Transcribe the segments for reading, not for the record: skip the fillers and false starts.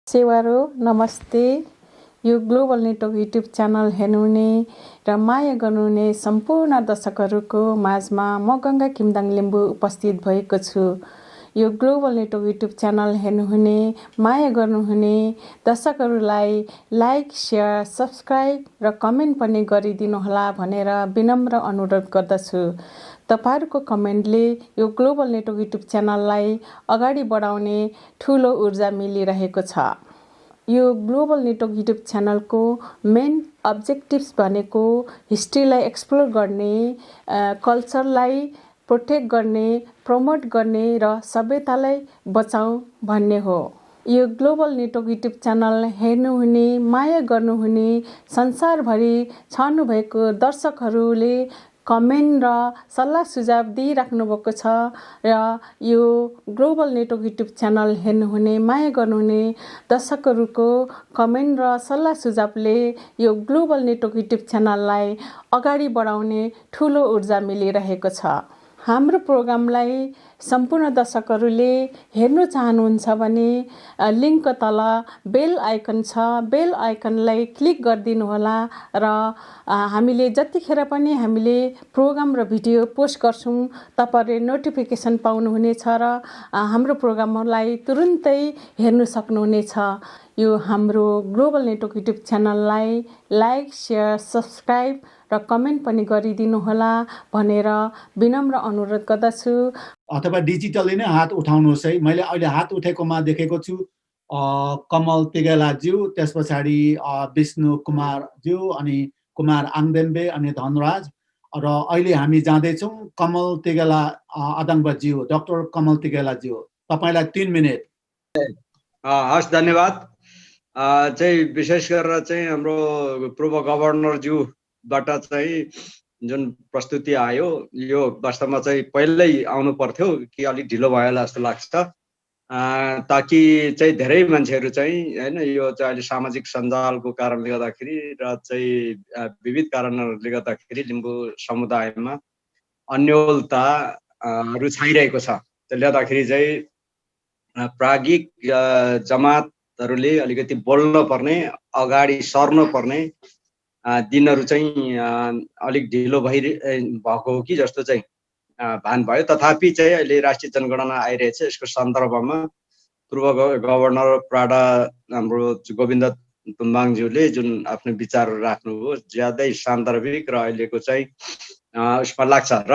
सेवारो नमस्ते। यो global network YouTube channel हेर्नुहुने र माया गर्नुहुने सम्पूर्ण दर्शकहरूको माझमा म गङ्गा किमदाङ लिम्बू उपस्थित भएको छु। यो ग्लोबल नेटवर्क युट्युब च्यानल हेर्नुहुने माया गर्नुहुने दर्शकहरूलाई लाइक, सेयर, सब्स्क्राइब र कमेन्ट पनि गरिदिनुहोला भनेर विनम्र अनुरोध गर्दछु। तपाईहरुको कमेन्टले यो ग्लोबल नेटवर्क युट्युब च्यानललाई अगाडि बढाउने ठूलो ऊर्जा मिलिरहेको छ। यो ग्लोबल नेटवर्क युट्युब च्यानलको मेन अब्जेक्टिभ्स भनेको हिस्ट्रीलाई एक्सप्लोर गर्ने, कल्चरलाई प्रोटेक्ट गर्ने, प्रमोट गर्ने र सभ्यतालाई बचाऊ भन्ने हो। यो ग्लोबल नेटवर्क युट्युब च्यानल हेर्नुहुने, माया गर्नुहुने, संसारभरि छर्नु भएको दर्शकहरूले कमेन्ट र सल्लाह सुझाव दिइराख्नु भएको छ र यो ग्लोबल नेटवर्क युट्युब च्यानल हेर्नुहुने, माया गर्नुहुने दर्शकहरूको कमेन्ट र सल्लाह सुझावले यो ग्लोबल नेटवर्क युट्युब च्यानललाई अगाडि बढाउने ठूलो ऊर्जा मिलिरहेको छ। हाम्रो प्रोग्रामलाई सम्पूर्ण दर्शकहरूले हेर्नु चाहनुहुन्छ भने लिङ्कको तल बेल आइकन छ, बेल आइकनलाई क्लिक गरिदिनु होला र हामीले जतिखेर पनि हामीले प्रोग्राम र भिडियो पोस्ट गर्छौँ तपाईहरुले नोटिफिकेसन पाउनुहुनेछ र हाम्रो प्रोग्रामलाई तुरुन्तै हेर्नु सक्नुहुनेछ। यो हाम्रो ग्लोबल नेटवर्क युट्युब च्यानललाई लाइक, सेयर, सब्स्क्राइब र कमेन्ट पनि गरिदिनु होला भनेर विनम्र अनुरोध गर्दछु। अथवा डिजिटली नै हात उठाउनुहोस् है। मैले अहिले हात उठेकोमा देखेको छु कमल तिगेलाज्यू, त्यस पछाडि विष्णु कुमारज्यू, अनि कुमार आङदेम्बे, अनि धनराज। र अहिले हामी जाँदैछौँ कमल तिगेला अदाङ्बज्यू, डाक्टर कमल तिगेलाज्यू, तपाईलाई 3 मिनेट। हस्, धन्यवाद। चाहिँ विशेष गरेर चाहिँ हाम्रो पूर्व गभर्नरज्यूबाट चाहिँ जुन प्रस्तुति आयो, यो वास्तवमा चाहिँ पहिल्यै आउनु पर्थ्यो कि अलिक ढिलो भयो जस्तो लाग्छ, ताकि चाहिँ धेरै मान्छेहरू चाहिँ हैन, यो चाहिँ अहिले सामाजिक सञ्जालको कारणले गर्दाखेरि र चाहिँ विविध कारणहरूले गर्दाखेरि लिम्बू समुदायमा अन्योलताहरू छाइरहेको छ। त्यसले गर्दाखेरि चाहिँ प्राज्ञिक जमातहरूले अलिकति बोल्न पर्ने, अगाडि सर्न पर्ने दिनहरू चाहिँ अलिक ढिलो भएको हो कि जस्तो चाहिँ भान भयो। तथापि चाहिँ अहिले राष्ट्रिय जनगणना आइरहेछ, यसको सन्दर्भमा पूर्व गभर्नर प्राडा हाम्रो गोविन्द तुम्बाङज्यूले जुन आफ्नो विचारहरू राख्नुभयो ज्यादै सान्दर्भिक र अहिलेको चाहिँ उसमा लाग्छ। र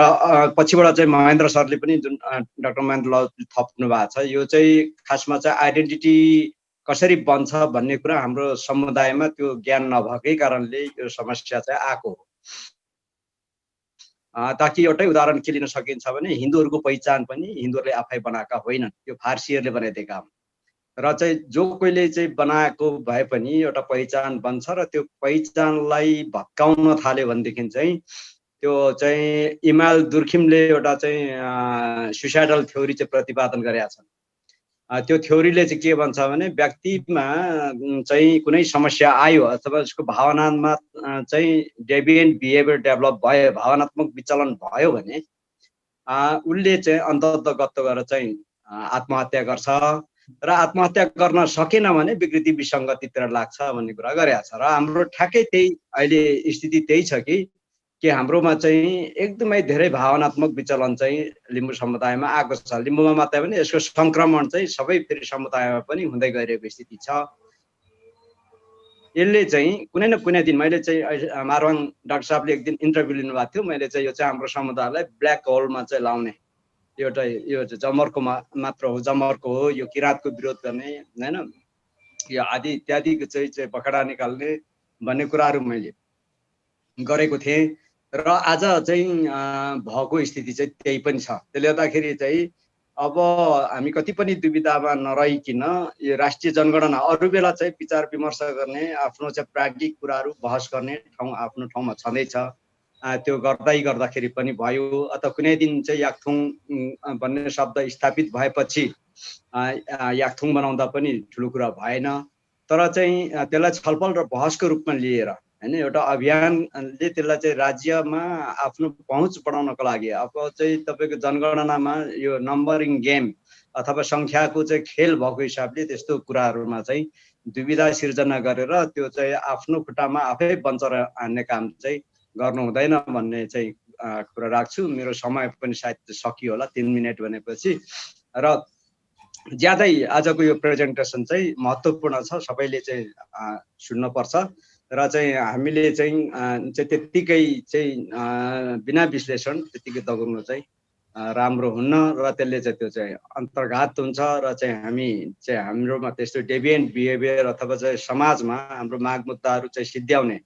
पछिबाट चाहिँ महेन्द्र सरले पनि जुन डाक्टर महेन्द्र थप्नु भएको छ, यो चाहिँ खासमा चाहिँ आइडेन्टिटी कसरी बन्छ भन्ने कुरा हाम्रो समुदायमा त्यो ज्ञान नभएकै कारणले यो समस्या चाहिँ आएको हो। ताकि एउटै उदाहरण के लिन सकिन्छ भने हिन्दूहरूको पहिचान पनि हिन्दूहरूले आफै बनाएका होइनन्, यो फारसीहरूले बनाइदिएका हुन्। र चाहिँ जो कोहीले चाहिँ बनाएको भए पनि एउटा पहिचान बन्छ र त्यो पहिचानलाई भत्काउन थाल्यो भनेदेखि चाहिँ त्यो चाहिँ इमाल दुर्खिमले एउटा चाहिँ सुसाइडल थ्योरी चाहिँ प्रतिपादन गरेका छन्। त्यो थ्योरीले चाहिँ के भन्छ भने व्यक्तिमा चाहिँ कुनै समस्या आयो अथवा उसको भावनामा चाहिँ डेभिएन्ट बिहेभियर डेभलप भयो, भावनात्मक विचलन भयो भने उसले चाहिँ अन्ततगत गरेर चाहिँ आत्महत्या गर्छ र आत्महत्या गर्न सकेन भने विकृति विसङ्गतितिर लाग्छ भन्ने कुरा गरेका छ। र हाम्रो ठ्याक्कै त्यही अहिले स्थिति त्यही छ कि हाम्रोमा चाहिँ एकदमै धेरै भावनात्मक विचलन चाहिँ लिम्बू समुदायमा आएको छ। लिम्बूमा मात्रै पनि यसको संक्रमण चाहिँ सबै फेरि समुदायमा पनि हुँदै गइरहेको स्थिति छ। यसले चाहिँ कुनै न कुनै दिन मैले चाहिँ मारवाङ डाक्टर साहबले एक दिन इन्टरभ्यू लिनुभएको थियो, मैले चाहिँ यो चाहिँ हाम्रो समुदायलाई ब्ल्याक होलमा चाहिँ लाउने, एउटा यो चाहिँ जमर्को मात्र हो, जमर्को हो, यो किराँतको विरोध गर्ने हैन, यो आदि इत्यादिको चाहिँ पखडा निकाल्ने भन्ने कुराहरू मैले गरेको थिएँ। र आज चाहिँ भएको स्थिति चाहिँ त्यही पनि छ। त्यसले गर्दाखेरि चाहिँ अब हामी कति पनि दुविधामा नरहिकन यो राष्ट्रिय जनगणना अरू बेला चाहिँ विचार विमर्श गर्ने, आफ्नो चाहिँ प्राज्ञिक कुराहरू बहस गर्ने ठाउँ आफ्नो ठाउँमा छँदैछ। त्यो गर्दाखेरि पनि भयो, अथवा कुनै दिन चाहिँ याकथुङ भन्ने शब्द स्थापित भएपछि याकथुङ बनाउँदा पनि ठुलो कुरा भएन। तर चाहिँ त्यसलाई छलफल र बहसको रूपमा लिएर हैन एउटा अभियानले त्यसलाई चाहिँ राज्यमा आफ्नो पहुँच बढाउनको लागि अब चाहिँ तपाईको जनगणनामा यो नम्बरिङ गेम अथवा सङ्ख्याको चाहिँ खेल भएको हिसाबले त्यस्तो कुराहरूमा चाहिँ दुविधा सिर्जना गरेर त्यो चाहिँ आफ्नो खुट्टामा आफै बन्चर हान्ने काम चाहिँ गर्नु हुँदैन भन्ने चाहिँ कुरा राख्छु। मेरो समय पनि सायद सकियो होला 3 मिनेट भनेपछि। र ज्यादै आजको यो प्रेजेन्टेसन चाहिँ महत्त्वपूर्ण छ, सबैले चाहिँ सुन्नुपर्छ र चाहिँ हामीले चाहिँ त्यत्तिकै चाहिँ बिना विश्लेषण त्यत्तिकै दगाउनु चाहिँ राम्रो हुन्न र त्यसले चाहिँ त्यो चाहिँ अन्तर्घात हुन्छ र चाहिँ हामी चाहिँ हाम्रोमा त्यस्तो डेभिएन्ट बिहेभियर अथवा चाहिँ समाजमा हाम्रो माग मुद्दाहरू चाहिँ सिद्ध्याउने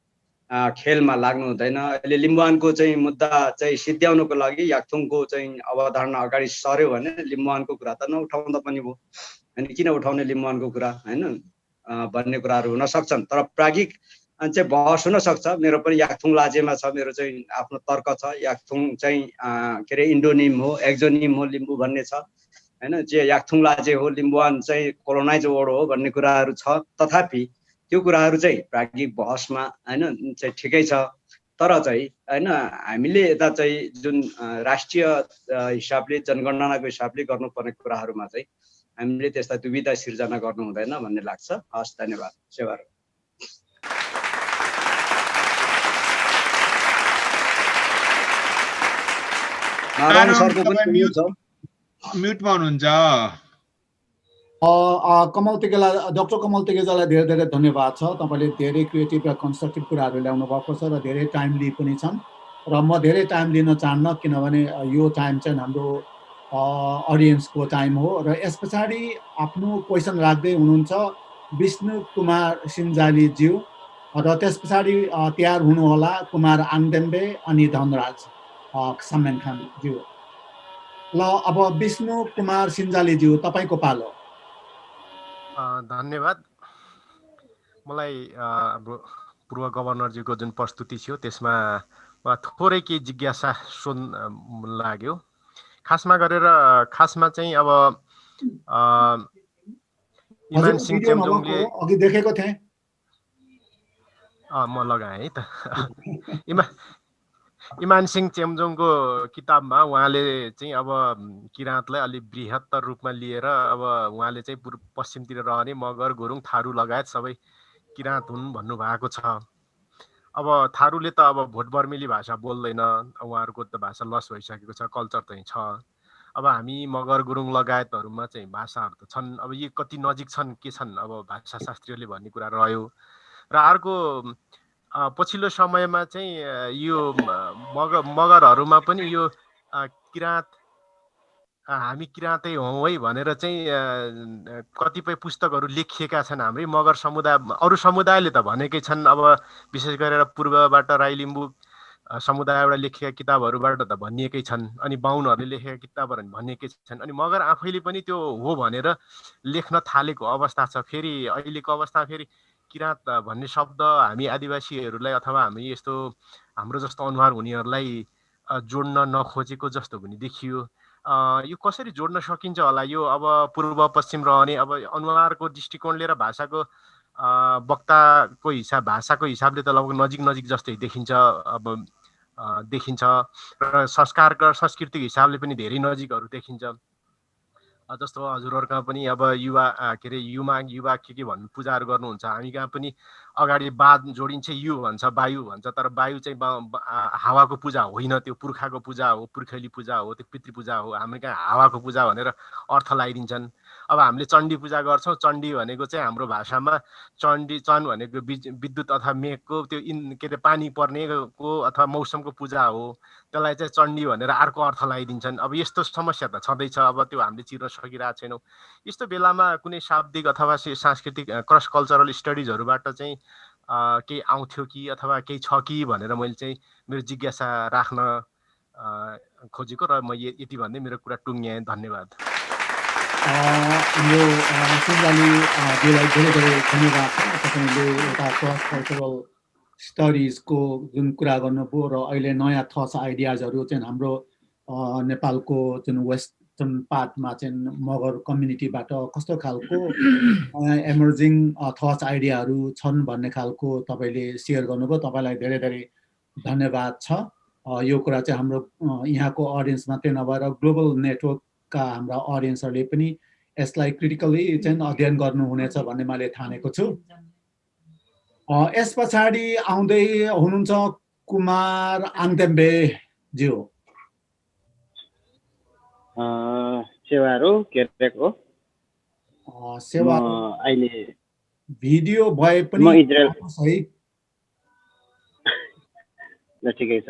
खेलमा लाग्नु हुँदैन। अहिले लिम्बुवानको चाहिँ मुद्दा चाहिँ सिद्ध्याउनुको लागि याक्थुङको चाहिँ अवधारणा अगाडि सर्यो भने लिम्बुवानको कुरा त नउठाउँदा पनि भयो, अनि किन उठाउने लिम्बुवानको कुरा होइन भन्ने कुराहरू हुन सक्छन्। तर प्राज्ञिक चाहिँ बहस हुन सक्छ। मेरो पनि याक्थुङ लाजेमा छ, मेरो चाहिँ आफ्नो तर्क छ। याक्थुङ चाहिँ के अरे इन्डोनिम हो, एक्जोनिम हो लिम्बू भन्ने छ होइन। जे याक्थुङ लाजे हो, लिम्बुवान चाहिँ कोलोनाइज वर्ड हो भन्ने कुराहरू छ। तथापि त्यो कुराहरू चाहिँ प्राज्ञिक बहसमा होइन चाहिँ ठिकै छ। तर चाहिँ होइन हामीले यता चाहिँ जुन राष्ट्रिय हिसाबले जनगणनाको हिसाबले गर्नुपर्ने कुराहरूमा चाहिँ हामीले त्यस्ता दुविधा सिर्जना गर्नु हुँदैन भन्ने लाग्छ। हस्, धन्यवाद। सेवा नारायण सरको पनि म्युट छ, म्युटमा हुनुहुन्छ। कमल तिगेला, डाक्टर कमल तिगेलालाई धेरै धेरै धन्यवाद छ। तपाईँले धेरै क्रिएटिभ र कन्स्ट्रक्टिभ कुराहरू ल्याउनु भएको छ र धेरै टाइमली पनि छन् र म धेरै टाइम लिन चाहन्न, किनभने यो टाइम चाहिँ हाम्रो अडियन्सको टाइम हो। र यस पछाडि आफ्नो क्वेसन राख्दै हुनुहुन्छ विष्णु कुमार सिन्जालीज्यू र त्यस पछाडि तयार हुनुहोला कुमार आङदेम्बे अनि धनराज सामेन खानज्यू। ल अब विष्णु कुमार सिन्जालीज्यू तपाईँको पालो। धन्यवाद। मलाई हाम्रो पूर्व गभर्नरजीको जुन प्रस्तुति थियो त्यसमा थोरै केही जिज्ञासा लाग्यो। खासमा चाहिँ अब इमान सिंह चेम्जोङले अघि देखेको थिएँ, म लगाएँ है त। इमान सिंह चेम्जोङको किताबमा उहाँले चाहिँ अब किराँतलाई अलि बृहत्तर रूपमा लिएर अब उहाँले चाहिँ पश्चिमतिर रहने मगर गुरुङ थारू लगायत सबै किराँत हुन् भन्नुभएको छ। अब थारूले त अब भोट बर्मेली भाषा बोल्दैन, उहाँहरूको त भाषा लस भइसकेको छ, कल्चर चाहिँ छ। अब हामी मगर गुरुङ लगायतहरूमा चाहिँ भाषाहरू त छन्, अब यी कति नजिक छन् के छन् अब भाषाशास्त्रीले भन्ने कुरा रह्यो। र अर्को पछिल्लो समयमा चाहिँ यो मगरहरूमा पनि यो किराँत हामी किराँतै हौँ है भनेर चाहिँ कतिपय पुस्तकहरू लेखिएका छन्। हाम्रै मगर समुदाय, अरू समुदायले त भनेकै छन्, अब विशेष गरेर पूर्वबाट राई लिम्बू समुदायबाट लेखेका किताबहरूबाट त भनिएकै छन्, अनि बाहुनहरूले लेखेका किताबहरू भनिएकै छन्, अनि मगर आफैले पनि त्यो हो भनेर लेख्न थालेको अवस्था छ। फेरि अहिलेको अवस्थामा फेरि किराँत भन्ने शब्द हामी आदिवासीहरूलाई अथवा हामी यस्तो हाम्रो जस्तो अनुहार हुनेहरूलाई जोड्न नखोजेको जस्तो पनि देखियो। यो कसरी जोड्न सकिन्छ होला? यो अब पूर्व पश्चिम रहने अब अनुहारको दृष्टिकोणले र भाषाको वक्ताको भाषाको हिसाबले त लगभग नजिक जस्तै देखिन्छ र संस्कारका सांस्कृतिक हिसाबले पनि धेरै नजिकहरू देखिन्छ। जस्तो हजुरहरूका पनि अब युवा के अरे युवा के भन्नु पूजाहरू गर्नुहुन्छ, हामी कहाँ पनि अगाडि बाद जोडिन्छ, यु भन्छ, वायु भन्छ, तर वायु चाहिँ हावाको पूजा होइन, त्यो पुर्खाको पूजा हो, पुर्खेली पूजा हो, त्यो पितृ पूजा हो। हाम्रो कहाँ हावाको पूजा भनेर अर्थ लगाइदिन्छन्। अब हामीले चण्डी पूजा गर्छौँ, चण्डी भनेको चाहिँ हाम्रो भाषामा चण्ड भनेको विद्युत अथवा मेघको त्यो के अरे पानी पर्नेको अथवा मौसमको पूजा हो, त्यसलाई चाहिँ चण्डी भनेर अर्को अर्थ लगाइदिन्छन्। अब यस्तो समस्या त छँदैछ, अब त्यो हामीले चिर्न सकिरहेको छैनौँ। यस्तो बेलामा कुनै शाब्दिक अथवा सांस्कृतिक क्रस कल्चरल स्टडिजहरूबाट चाहिँ केही आउँथ्यो कि अथवा केही छ कि भनेर मैले चाहिँ मेरो जिज्ञासा राख्न खोजेको, र म यति भन्दै मेरो कुरा टुङ्ग्याएँ। धन्यवाद। यो सिन्जालीजीलाई धेरै धेरै धन्यवाद छ। तपाईँले एउटा क्रस कल्चरल स्टडिजको जुन कुरा गर्नुभयो र अहिले नयाँ थट्स आइडियाजहरू चाहिँ हाम्रो नेपालको जुन वेस्टर्न पार्टमा चाहिँ मगर कम्युनिटीबाट कस्तो खालको एमर्जिङ थट्स आइडियाहरू छन् भन्ने खालको तपाईँले सेयर गर्नुभयो। तपाईँलाई धेरै धेरै धन्यवाद छ। यो कुरा चाहिँ हाम्रो यहाँको अडियन्स मात्रै नभएर ग्लोबल नेटवर्क का हाम्रा अडियन्सहरूले पनि यसलाई क्रिटिकली चाहिँ अध्ययन गर्नुहुनेछ भन्ने मैले ठानेको छु। यस पछाडि आउँदै हुनुहुन्छ कुमार आङदेम्बे ज्यू। सेवारो केरेको सेवा अहिले भिडियो भए पनि म इजरायल है। ल ठिकै छ।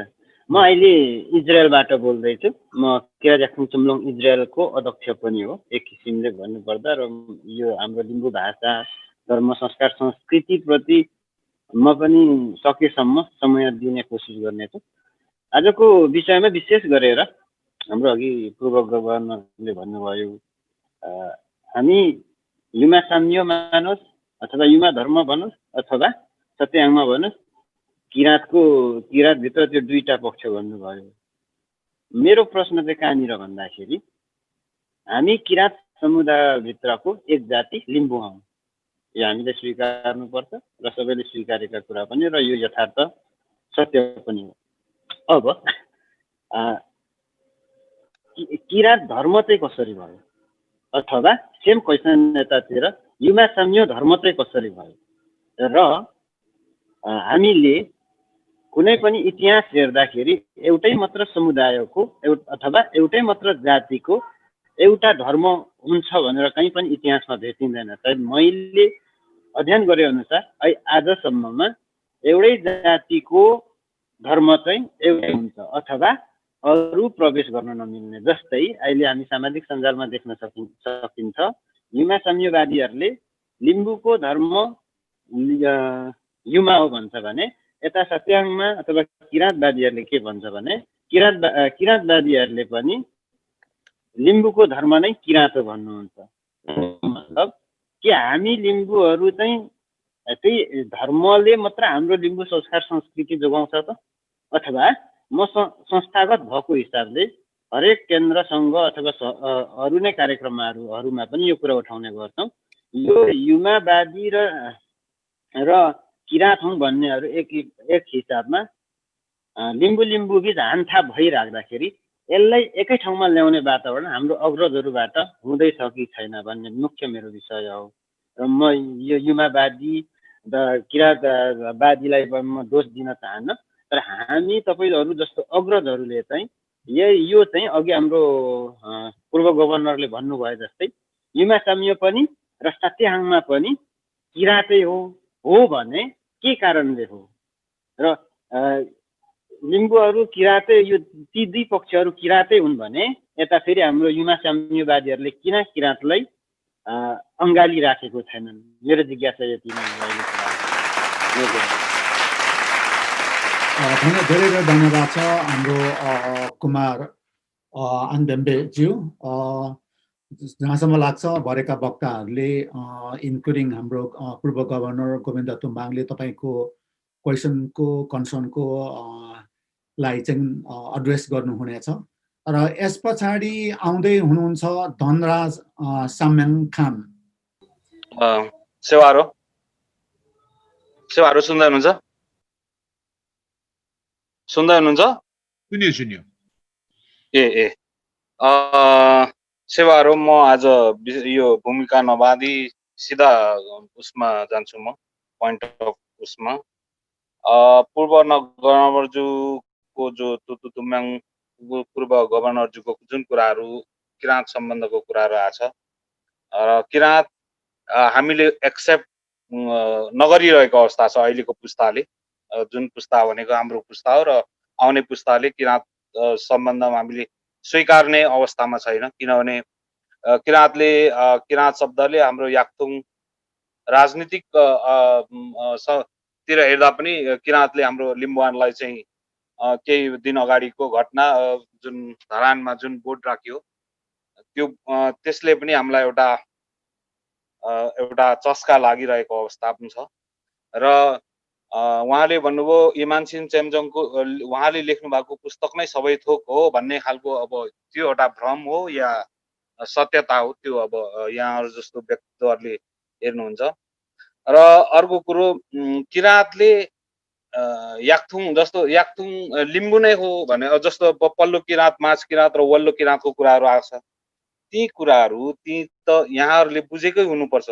म अहिले इजरायलबाट बोल्दैछु। म किराजाखुङ चुम्लोङ इजरायलको अध्यक्ष पनि हो एक किसिमले भन्नुपर्दा, र यो हाम्रो लिम्बू भाषा धर्म संस्कार संस्कृतिप्रति म पनि सकेसम्म समय दिने कोसिस गर्नेछु। आजको विषयमा विशेष गरेर हाम्रो अघि पूर्व गभर्नरले भन्नुभयो, हामी युमा साम्य मानोस् अथवा युमा धर्म भनोस् अथवा सत्याङ्गमा भनोस्, किराँतभित्र त्यो दुईटा पक्ष भन्नुभयो। मेरो प्रश्न चाहिँ कहाँनिर भन्दाखेरि, हामी किराँत समुदायभित्रको एक जाति लिम्बू हौँ, यो हामीले स्वीकार्नुपर्छ र सबैले स्वीकारेका कुरा पनि, र यो यथार्थ सत्य पनि हो। अब किराँत धर्म चाहिँ कसरी भयो, अथवा सेम क्वेसन यतातिर युमा साम्य धर्म चाहिँ कसरी भयो, र हामीले कुनै पनि इतिहास हेर्दाखेरि एउटै मात्र समुदायको अथवा एउटै मात्र जातिको एउटा धर्म हुन्छ भनेर कहीँ पनि इतिहासमा भेटिँदैन। सायद मैले अध्ययन गरे अनुसार आजसम्ममा एउटै जातिको धर्म चाहिँ एउटै हुन्छ अथवा अरू प्रवेश गर्न नमिल्ने। जस्तै अहिले हामी सामाजिक सञ्जालमा देख्न सकिन्छ, युमा साम्यवादीहरूले लिम्बूको धर्म युमा हो भन्छ भने, यता सत्याङ्गमा अथवा किराँतवादीहरूले के भन्छ भने, किराँतवादीहरूले पनि लिम्बूको धर्म नै किराँत हो भन्नुहुन्छ। मतलब कि हामी लिम्बूहरू चाहिँ त्यही धर्मले मात्र हाम्रो लिम्बू संस्कार संस्कृति जोगाउँछ त, अथवा म संस्थागत भएको हिसाबले हरेक केन्द्र सङ्घ अथवा अरू नै कार्यक्रमहरूमा पनि यो कुरा उठाउने गर्छौँ। यो युमावादी र किराँत हौँ भन्नेहरू एक हिसाबमा लिम्बू बिच हानथाप भइराख्दाखेरि यसलाई एकै ठाउँमा ल्याउने वातावरण हाम्रो अग्रजहरूबाट हुँदैछ कि छैन भन्ने मुख्य मेरो विषय हो। र म यो युमावादी र किराँतवादीलाई म दोष दिन चाहन्न, तर हामी तपाईँहरू जस्तो अग्रजहरूले चाहिँ यो चाहिँ अघि हाम्रो पूर्व गभर्नरले भन्नुभयो जस्तै युमा साम्य पनि र सत्याहाङमा पनि किराँतै हो भने के कारणले हो, र लिम्बूहरू किराँतै, यो ती दुई पक्षहरू किराँतै हुन् भने यता फेरि हाम्रो युमा साम्यवादीहरूले किन किराँतलाई अङ्गाली राखेको छैनन्? मेरो जिज्ञासा यति नै हो। धेरै धेरै धन्यवाद छ हाम्रो कुमार आङदेम्बेज्यू। जहाँसम्म लाग्छ भरेका वक्ताहरूले इन्क्लुडिङ हाम्रो पूर्व गभर्नर गोविन्द तुम्बाङले तपाईँको क्वेसनको कन्सर्नको लाई चाहिँ एड्रेस गर्नुहुनेछ। र यस पछाडि आउँदै हुनुहुन्छ धनराज साम्याङ खान। सेवारो सुन्दै हुनुहुन्छ? सुन्यो। सेवारो म आज यो भूमिका नबाँधी सिधा उसमा जान्छु, म पोइन्ट अफ उसमा। पूर्व गभर्नरज्यूको जो तुतु तुम्याङ पूर्व गभर्नरज्यूको जुन कुराहरू किराँत सम्बन्धको कुराहरू आछ, र किराँत हामीले एक्सेप्ट नगरिरहेको अवस्था छ अहिलेको पुस्ताले। जुन पुस्ता भनेको हाम्रो पुस्ता हो, र आउने पुस्ताले किराँत सम्बन्धमा हामीले स्वीकार्ने अवस्थामा छैन। किनभने किराँत शब्दले हाम्रो याक्थुङ राजनीतिक तिर हेर्दा पनि किराँतले हाम्रो लिम्बुवानलाई चाहिँ केही दिन अगाडिको घटना जुन धरानमा जुन बोर्ड राखियो त्यसले पनि हामीलाई एउटा चस्का लागिरहेको अवस्था पनि छ। र उहाँले भन्नुभयो इमानसिन चेम्जोङको उहाँले लेख्नु भएको पुस्तक नै सबै थोक हो भन्ने खालको, अब त्यो एउटा भ्रम हो या सत्यता हो, त्यो अब यहाँहरू जस्तो व्यक्तित्वहरूले हेर्नुहुन्छ। र अर्को कुरो, किराँतले याक्थुङ लिम्बू नै हो भने, जस्तो पल्लो किराँत, माझ किराँत र वल्लो किराँतको कुराहरू आउँछ। ती कुराहरू ती त यहाँहरूले बुझेकै हुनुपर्छ।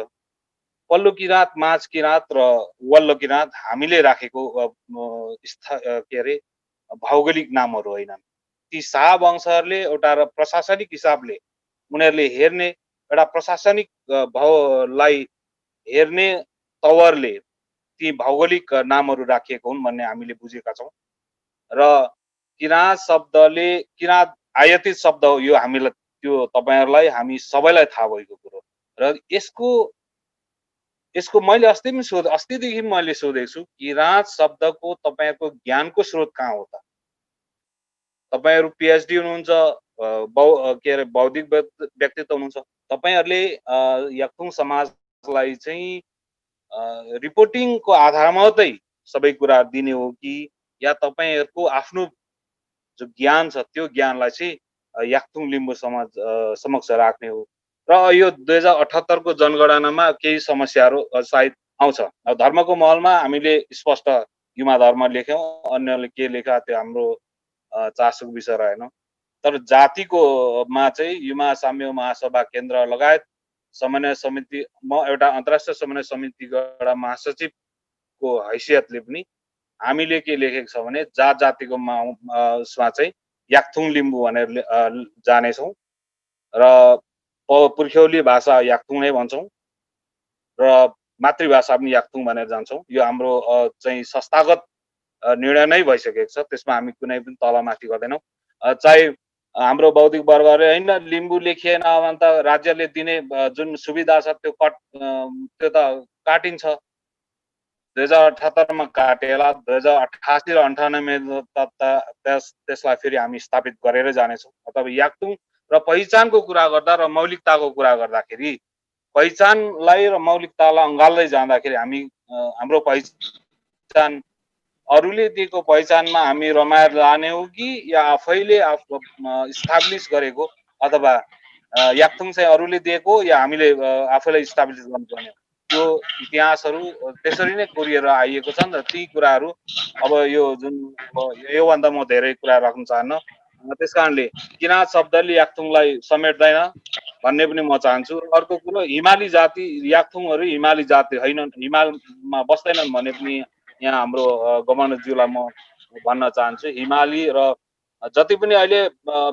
पल्लो किराँत, माझ किराँत र वल्लो किराँत हामीले राखेको के अरे भौगोलिक नामहरू होइनन्। ती शाह वंशहरूले एउटा प्रशासनिक हिसाबले उनीहरूले हेर्ने एउटा प्रशासनिक भावलाई हेर्ने तवरले ती भौगोलिक नामहरू राखिएको हुन् भन्ने हामीले बुझेका छौँ। र किराँत शब्दले किराँत आयातित शब्द हो, यो हामीलाई त्यो तपाईहरुलाई हामी सबैलाई थाहा भएको कुरो। र यसको मैले अस्तिदेखि मैले सोधेको छु, किराँत शब्दको तपाईहरुको ज्ञानको स्रोत कहाँ हो त? तपाईहरु पीएचडी हुनुहुन्छ, के अरे बौद्धिक व्यक्तित्व हुनुहुन्छ, तपाईहरुले याक्थुङ समाजलाई चाहिँ रिपोर्टिङको आधारमा मात्रै सबै कुरा दिने हो कि या तपाईहरुको आफ्नो जो ज्ञान छ त्यो ज्ञानलाई चाहिँ याक्थुङ लिम्बू समाज समक्ष राख्ने हो? र यो 2078 को जनगणनामा केही समस्याहरू सायद आउँछ। धर्मको महलमा हामीले स्पष्ट युमा धर्म लेख्यौं, अन्यले के लेखा त्यो हाम्रो चासोको विषय रहेन। तर जातिको मा चाहिँ युमा साम्य महासभा केन्द्र लगायत समन्वय समिति, म एउटा अन्तर्राष्ट्रिय समन्वय समितिको एउटा महासचिवको हैसियतले पनि हामीले के लेखेको छ भने जात जातिको उसमा चाहिँ याक्थुङ लिम्बू भनेर जानेछौँ र पुर्ख्यौली भाषा याक्थुङ नै भन्छौँ र मातृभाषा पनि याक्थुङ भनेर जान्छौँ। यो हाम्रो चाहिँ संस्थागत निर्णय नै भइसकेको छ, त्यसमा हामी कुनै पनि तलमाथि गर्दैनौँ। चाहे हाम्रो बौद्धिक वर्गले हैन लिम्बू लेखिएन भने त राज्यले दिने जुन सुविधा छ त्यो त काटिन्छ। 2078 मा काटेला, 2088 र 98 त्यसलाई फेरि हामी स्थापित गरेर जानेछौँ। अथवा याक्थुङ र पहिचानको कुरा गर्दा र मौलिकताको कुरा गर्दाखेरि पहिचानलाई र मौलिकतालाई अँगाल्दै जाँदाखेरि हामी हाम्रो पहिचान अरूले दिएको पहिचानमा हामी रमाएर जाने हो कि या आफैले इस्टाब्लिस गरेको, अथवा याक्थुङ चाहिँ अरूले दिएको या हामीले आफैलाई इस्टाब्लिस गर्नुपर्ने, त्यो इतिहासहरू त्यसरी नै कोरिएर आइएको छन्। र ती कुराहरू अब यो जुन योभन्दा म धेरै कुरा राख्न चाहन्न। त्यसकारणले किराँत शब्दले याक्थुङलाई समेट्दैन भन्ने पनि म चाहन्छु। अर्को कुरो, हिमाली जाति याक्थुङहरू हिमाली जाति होइनन्, हिमालमा बस्दैनन् भन्ने पनि यहाँ हाम्रो गभर्नरज्यूलाई म भन्न चाहन्छु। हिमाली र जति पनि अहिले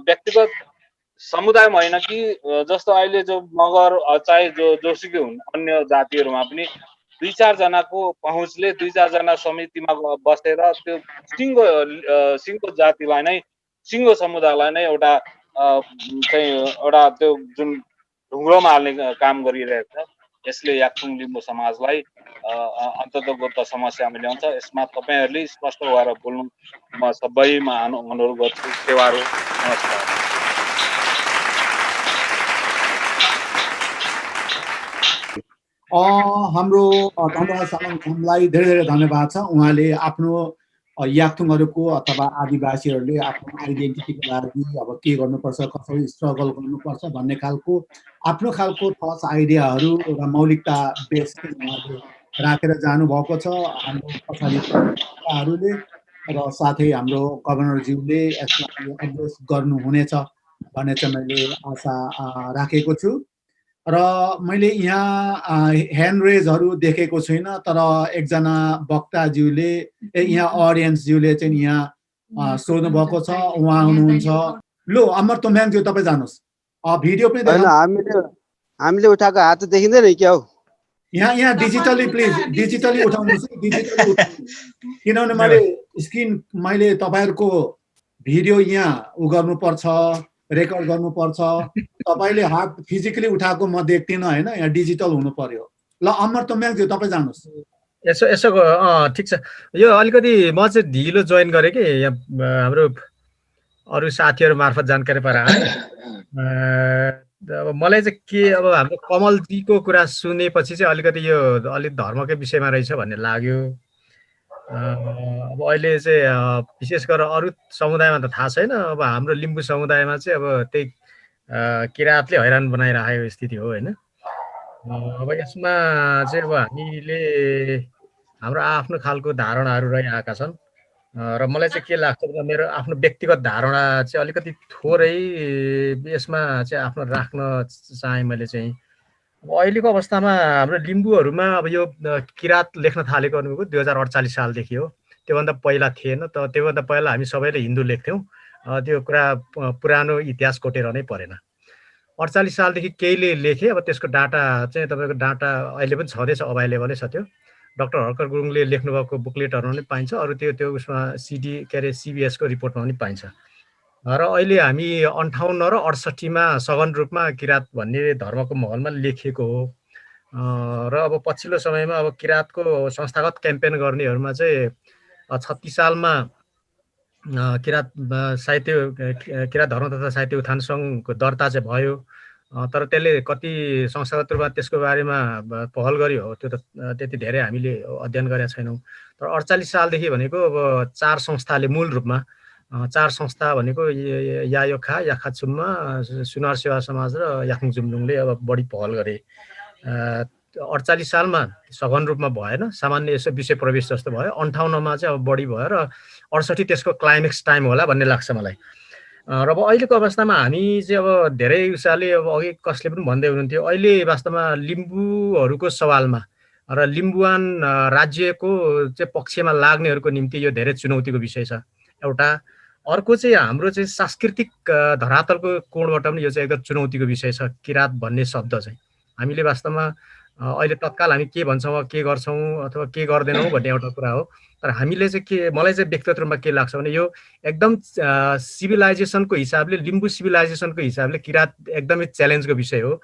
व्यक्तिगत समुदायमा होइन कि जस्तो अहिले जो मगर चाहे जोसुकै हुन् अन्य जातिहरूमा पनि 2-4 जनाको पहुँचले 2-4 जना समितिमा बसेर त्यो सिङ्गो जातिलाई नै, सिङ्गो समुदायलाई नै एउटा चाहिँ एउटा त्यो जुन ढुङ्ग्रोमा हाल्ने काम गरिरहेको छ। यसले याक्थुङ लिम्बू समाजलाई अन्ततगत समस्यामा ल्याउँछ। यसमा तपाईहरुले स्पष्ट भएर बोल्नु म सबैमा अनुरोध गर्छु। सेवारो, नमस्कार। हाम्रो धन्यवाद सालङलाई धेरै धेरै धन्यवाद छ। उहाँले आफ्नो याक्थुङहरूको अथवा आदिवासीहरूले आफ्नो आइडेन्टिटीको लागि अब के गर्नुपर्छ, कसरी स्ट्रगल गर्नुपर्छ भन्ने खालको आफ्नो खालको थट्स आइडियाहरू एउटा मौलिकता बेस उहाँले राखेर जानुभएको छ। हाम्रो पछाडिहरूले र साथै हाम्रो गभर्नरज्यूले यसलाई एड्रेस गर्नुहुनेछ भन्ने चाहिँ मैले आशा राखेको छु। र मैले यहाँ ह्यान्ड रेजहरू देखेको छुइनँ, तर एकजना वक्ताज्यूले यहाँ अडियन्सज्यूले चाहिँ यहाँ सोध्नु भएको छ। उहाँ हुनुहुन्छ, लो अमर तुम्याङज्यू, तपाईँ जानुहोस्। भिडियो पनि हामीले उठाएको हात देखिँदैन क्या हो? यहाँ डिजिटली प्लिज डिजिटली उठाउनुहोस्, डिजिटली किनभने मैले तपाईँहरूको भिडियो यहाँ गर्नुपर्छ, रेकर्ड गर्नुपर्छ। तपाईले हात फिजिकली उठाएको म देख्दिनँ हैन, यहाँ डिजिटल हुनु पर्यो। ल अमर तुम्याङज्यू तपाईँ जानुहोस्। यसो ठिक छ। यो अलिकति म चाहिँ ढिलो जोइन गरेँ कि यहाँ हाम्रो अरू साथीहरू मार्फत जानकारी पाएर आएँ। अब मलाई चाहिँ के, अब हाम्रो कमलजीको कुरा सुनेपछि चाहिँ अलिकति यो अलिक धर्मकै विषयमा रहेछ भन्ने लाग्यो। अब अहिले चाहिँ विशेष गरेर अरू समुदायमा त थाहा छैन, अब हाम्रो लिम्बू समुदायमा चाहिँ अब त्यही किराँतले हैरान बनाइरहेको स्थिति हो हैन। अब यसमा चाहिँ अब हामीले हाम्रो आफ्नो खालको धारणाहरू रहिआएका छन्। र मलाई चाहिँ के लाग्छ भने मेरो आफ्नो व्यक्तिगत धारणा चाहिँ अलिकति थोरै यसमा चाहिँ आफ्नो राख्न चाहेँ मैले चाहिँ। अब अहिलेको अवस्थामा हाम्रो लिम्बूहरूमा अब यो किरात लेख्न थालेको भनेको 2048 सालदेखि हो। त्योभन्दा पहिला थिएन। त्योभन्दा पहिला हामी सबैले हिन्दू लेख्थ्यौँ। त्यो कुरा पुरानो इतिहास कोटेर नै परेन। 48 सालदेखि केहीले लेखे। अब त्यसको डाटा चाहिँ तपाईँको डाटा अहिले पनि छँदैछ, अभाइलेबलै छ। त्यो डाक्टर हर्कर गुरुङले लेख्नुभएको बुकलेटहरूमा पनि पाइन्छ। अरू त्यो उसमा CBS को रिपोर्टमा पनि पाइन्छ। र अहिले हामी 58 र 68मा सघन रूपमा किरात भन्ने धर्मको महलमा लेखिएको हो। र अब पछिल्लो समयमा अब किरातको संस्थागत क्याम्पेन गर्नेहरूमा चाहिँ 36 सालमा किरात धर्म तथा साहित्य उत्थान सङ्घको दर्ता चाहिँ भयो। तर त्यसले कति संस्थागत रूपमा त्यसको बारेमा पहल गर्यो हो त्यो त त्यति धेरै हामीले अध्ययन गरेका छैनौँ। तर 48 सालदेखि भनेको अब 4 संस्थाले मूल रूपमा 4 संस्था भनेको यायोखा, याखाचुम्मा, सुनार सेवा समाज र याखुङ जुम्लुङले अब बढी पहल गरे। 48 सालमा सघन रूपमा भएन, सामान्य यसो विषय प्रवेश जस्तो भयो। 58मा चाहिँ अब बढी भयो र 68 त्यसको क्लाइमेक्स टाइम होला भन्ने लाग्छ मलाई। र अब अहिलेको अवस्थामा हामी चाहिँ अब धेरै उसाले अब अघि कसले पनि भन्दै हुनुहुन्थ्यो, अहिले वास्तवमा लिम्बूहरूको सवालमा र लिम्बुवान राज्यको चाहिँ पक्षमा लाग्नेहरूको निम्ति यो धेरै चुनौतीको विषय छ एउटा। अर्को चाहिँ हाम्रो चाहिँ सांस्कृतिक धरातलको कोणबाट पनि यो चाहिँ एकदम चुनौतीको विषय छ। किरात भन्ने शब्द चाहिँ हामीले वास्तवमा अहिले तत्काल हामी के भन्छौँ, के गर्छौँ अथवा के गर्दैनौँ भन्ने एउटा कुरा हो। तर हामीले चाहिँ मलाई चाहिँ व्यक्तिगत रूपमा के लाग्छ भने यो एकदम सिभिलाइजेसनको हिसाबले, लिम्बू सिभिलाइजेसनको हिसाबले किरात एकदमै च्यालेन्जको विषय हो।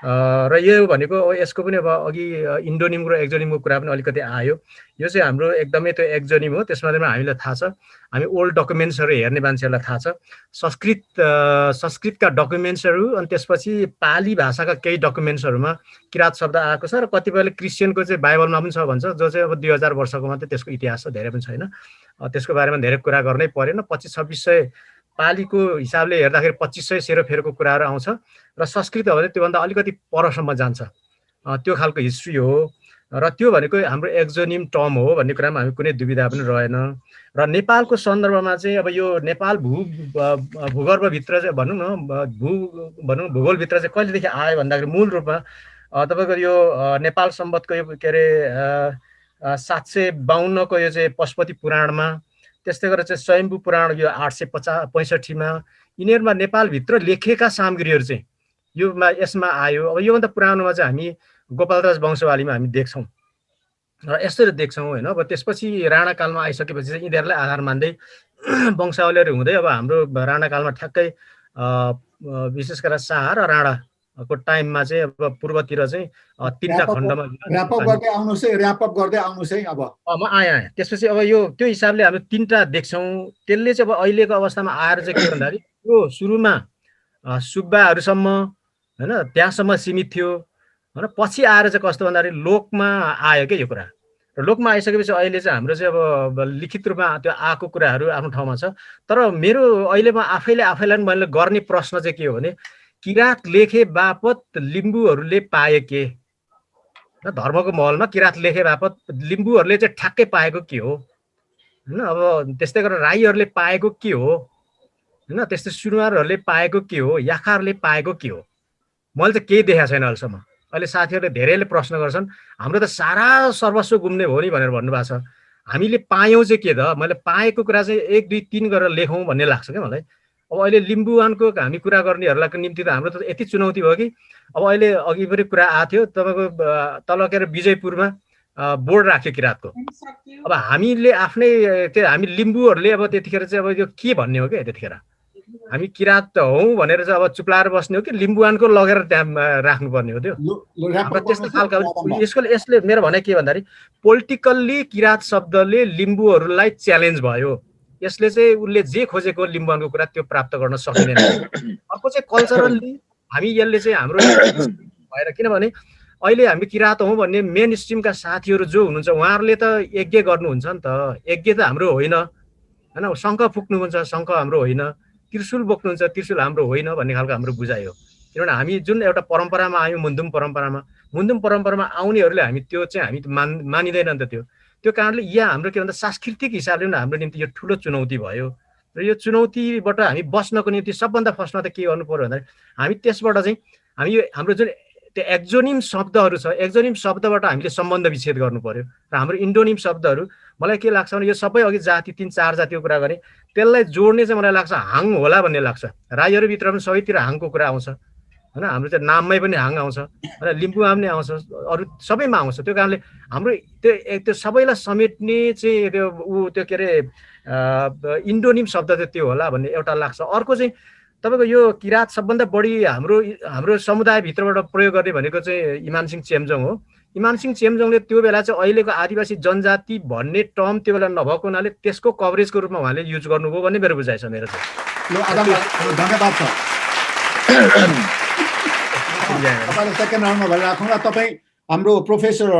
र यो भनेको यसको पनि अब अघि इन्डोनिम र एक्जोनिमको कुरा पनि अलिकति आयो। यो चाहिँ हाम्रो एकदमै त्यो एक्जोनिम हो। त्यसमा चाहिँ हामीलाई थाहा छ, हामी ओल्ड डकुमेन्ट्सहरू हेर्ने मान्छेहरूलाई थाहा छ। संस्कृतका डकुमेन्ट्सहरू अनि त्यसपछि पाली भाषाका केही डकुमेन्ट्सहरूमा किरात शब्द आएको छ र कतिपयले क्रिस्चियनको चाहिँ बाइबलमा पनि छ भन्छ, जो चाहिँ अब 2000 वर्षको मात्रै त्यसको इतिहास छ, धेरै पनि छैन। त्यसको बारेमा धेरै कुरा गर्नै परेन। 2500-2600 पालीको हिसाबले हेर्दाखेरि 2500 सेरोफेरोको कुराहरू आउँछ र संस्कृत हो भने त्योभन्दा अलिकति परसम्म जान्छ। त्यो खालको हिस्ट्री हो र त्यो भनेको हाम्रो एक्जोनिम टर्म हो भन्ने कुरामा हामी कुनै दुविधा पनि रहेन। र नेपालको सन्दर्भमा चाहिँ अब यो नेपाल भूगर्भभित्र चाहिँ भनौँ न भूगोलभित्र चाहिँ कहिलेदेखि आयो भन्दाखेरि मूल रूपमा तपाईँको यो नेपाल सम्बतको यो के अरे 752 को यो चाहिँ पशुपति पुराणमा, त्यस्तै गरेर चाहिँ स्वयम्भू पुराण यो 865मा यिनीहरूमा नेपालभित्र लेखेका सामग्रीहरू चाहिँ यसमा आयो। अब योभन्दा पुरानोमा चाहिँ हामी गोपालदास वंशवालीमा हामी देख्छौँ र यसरी देख्छौँ होइन। अब त्यसपछि राणाकालमा आइसकेपछि चाहिँ यिनीहरूलाई आधार मान्दै वंशावलीहरू हुँदै अब हाम्रो राणाकालमा ठ्याक्कै विशेष गरेर शाह र राणाको टाइममा चाहिँ अब पूर्वतिर चाहिँ 3टा खण्डमा ऱ्यापअप गर्दै आउनुहोस् है। अब म आएँ। त्यसपछि अब यो त्यो हिसाबले हामी 3टा देख्छौँ। त्यसले चाहिँ अब अहिलेको अवस्थामा आएर चाहिँ के भन्दाखेरि यो सुरुमा सुब्बाहरूसम्म होइन त्यहाँसम्म सीमित थियो होइन। पछि आएर चाहिँ कस्तो भन्दाखेरि लोकमा आयो क्या यो कुरा। र लोकमा आइसकेपछि अहिले चाहिँ हाम्रो चाहिँ अब लिखित रूपमा त्यो आएको कुराहरू आफ्नो ठाउँमा छ। तर मेरो अहिलेमा आफैलाई मैले गर्ने प्रश्न चाहिँ के हो भने किरात लेखे बापत लिम्बूहरूले पाए के? धर्मको महलमा किरात लेखे बापत लिम्बूहरूले चाहिँ ठ्याक्कै पाएको के हो होइन। अब त्यस्तै गरेर राईहरूले पाएको के हो होइन, त्यस्तै सुनुवारहरूले पाएको के हो, याखाहरूले पाएको के हो? मैले चाहिँ केही देखाएको छैन अहिलेसम्म। अहिले साथीहरूले धेरैले प्रश्न गर्छन्, हाम्रो त सारा सर्वस्व गुम्ने हो नि भनेर भन्नुभएको छ। हामीले पायौँ चाहिँ के त? मैले पाएको कुरा चाहिँ 1, 2, 3 गरेर लेखौँ भन्ने लाग्छ क्या मलाई। अब अहिले लिम्बुवानको हामी कुरा गर्नेहरूलाई निम्ति त हाम्रो त यति चुनौती भयो कि अब अहिले अघि पनि कुरा आएको थियो तपाईँको तल के अरे विजयपुरमा बोर्ड राख्यो किरातको। अब हामीले आफ्नै हामी लिम्बूहरूले अब त्यतिखेर चाहिँ अब यो के भन्ने हो क्या? त्यतिखेर हामी किरात हौँ भनेर चाहिँ अब चुप्लाएर बस्ने हो कि लिम्बुवानको लगेर त्यहाँ राख्नुपर्ने हो? त्यो त्यस्तो खालको यसले मेरो भनाइ के भन्दाखेरि पोलिटिकल्ली किरात शब्दले लिम्बूहरूलाई च्यालेन्ज भयो। यसले चाहिँ उसले जे खोजेको लिम्बुवानको कुरा त्यो प्राप्त गर्न सकिँदैन। अर्को चाहिँ कल्चरल्ली हामी यसले चाहिँ हाम्रो भएर, किनभने अहिले हामी किरात हौँ भन्ने मेन स्ट्रिमका साथीहरू जो हुनुहुन्छ उहाँहरूले त यज्ञ गर्नुहुन्छ नि त। यज्ञ त हाम्रो होइन होइन। शङ्ख फुक्नुहुन्छ, शङ्ख हाम्रो होइन। त्रिशूल बोक्नुहुन्छ, त्रिशूल हाम्रो होइन भन्ने खालको हाम्रो बुझाइ हो। किनभने हामी जुन एउटा परम्परामा आयौँ, मुन्धुम परम्परामा आउनेहरूले हामी त्यो चाहिँ हामी मानिँदैन नि त। त्यो कारणले यहाँ हाम्रो के भन्दा सांस्कृतिक हिसाबले पनि हाम्रो निम्ति यो ठुलो चुनौती भयो र यो चुनौतीबाट हामी बस्नको निम्ति सबभन्दा फर्स्टमा त के गर्नु पर्यो भन्दाखेरि हामी त्यसबाट चाहिँ हामी यो हाम्रो जुन त्यो एक्जोनिम शब्दहरू छ एक्जोनिम शब्दबाट हामीले सम्बन्ध विच्छेद गर्नु पर्यो र हाम्रो इन्डोनिम शब्दहरू मलाई के लाग्छ भने यो सबै अघि जाति 3-4 जातिको कुरा गरेँ त्यसलाई जोड्ने चाहिँ मलाई लाग्छ हाङ होला भन्ने लाग्छ। राईहरूभित्र पनि सबैतिर हाङको कुरा आउँछ होइन, हाम्रो चाहिँ नाममै पनि हाङ आउँछ र लिम्बुमा पनि आउँछ, अरू सबैमा आउँछ। त्यो कारणले हाम्रो त्यो सबैलाई समेट्ने चाहिँ त्यो के अरे इन्डोनिम शब्द चाहिँ त्यो होला भन्ने एउटा लाग्छ। अर्को चाहिँ तपाईँको यो किराँत सबभन्दा बढी हाम्रो समुदायभित्रबाट प्रयोग गर्ने भनेको चाहिँ इमानसिंह चेम्जोङ हो। इमानसिंह चेम्जोङले त्यो बेला चाहिँ अहिलेको आदिवासी जनजाति भन्ने टर्म त्यो बेला नभएको हुनाले त्यसको कभरेजको रूपमा उहाँले युज गर्नुभयो भन्ने मेरो बुझाइ छ। मेरो चाहिँ धन्यवाद छ। तपाईँले सेकेन्ड राउन्डमा भएर राखौँ र तपाईँ हाम्रो प्रोफेसर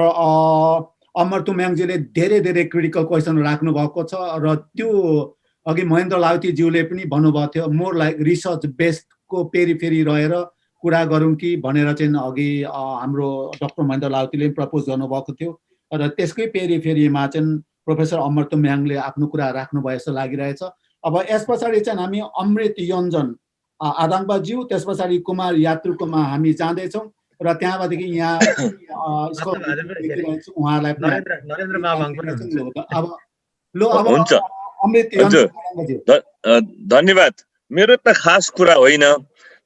अमर तुम्याङजीले धेरै क्रिटिकल क्वेसन राख्नु भएको छ र त्यो अघि महेन्द्र लाउतीज्यूले पनि भन्नुभएको थियो मोर लाइक रिसर्च बेस्डको पेरिफेरी रहेर कुरा गरौँ कि भनेर चाहिँ अघि हाम्रो डाक्टर महेन्द्र लाउतीले प्रपोज गर्नुभएको थियो र त्यसकै पेरिफेरीमा चाहिँ प्रोफेसर अमर तुम्याङले आफ्नो कुरा राख्नुभयो जस्तो लागिरहेछ। अब यस पछाडि चाहिँ हामी अमृत योन्जन आदाङबाज्यू त्यस पछाडि कुमार यात्रुकोमा हामी जाँदैछौँ र त्यहाँदेखि यहाँ उहाँहरूलाई हुन्छ। धन्यवाद। मेरो त खास कुरा होइन,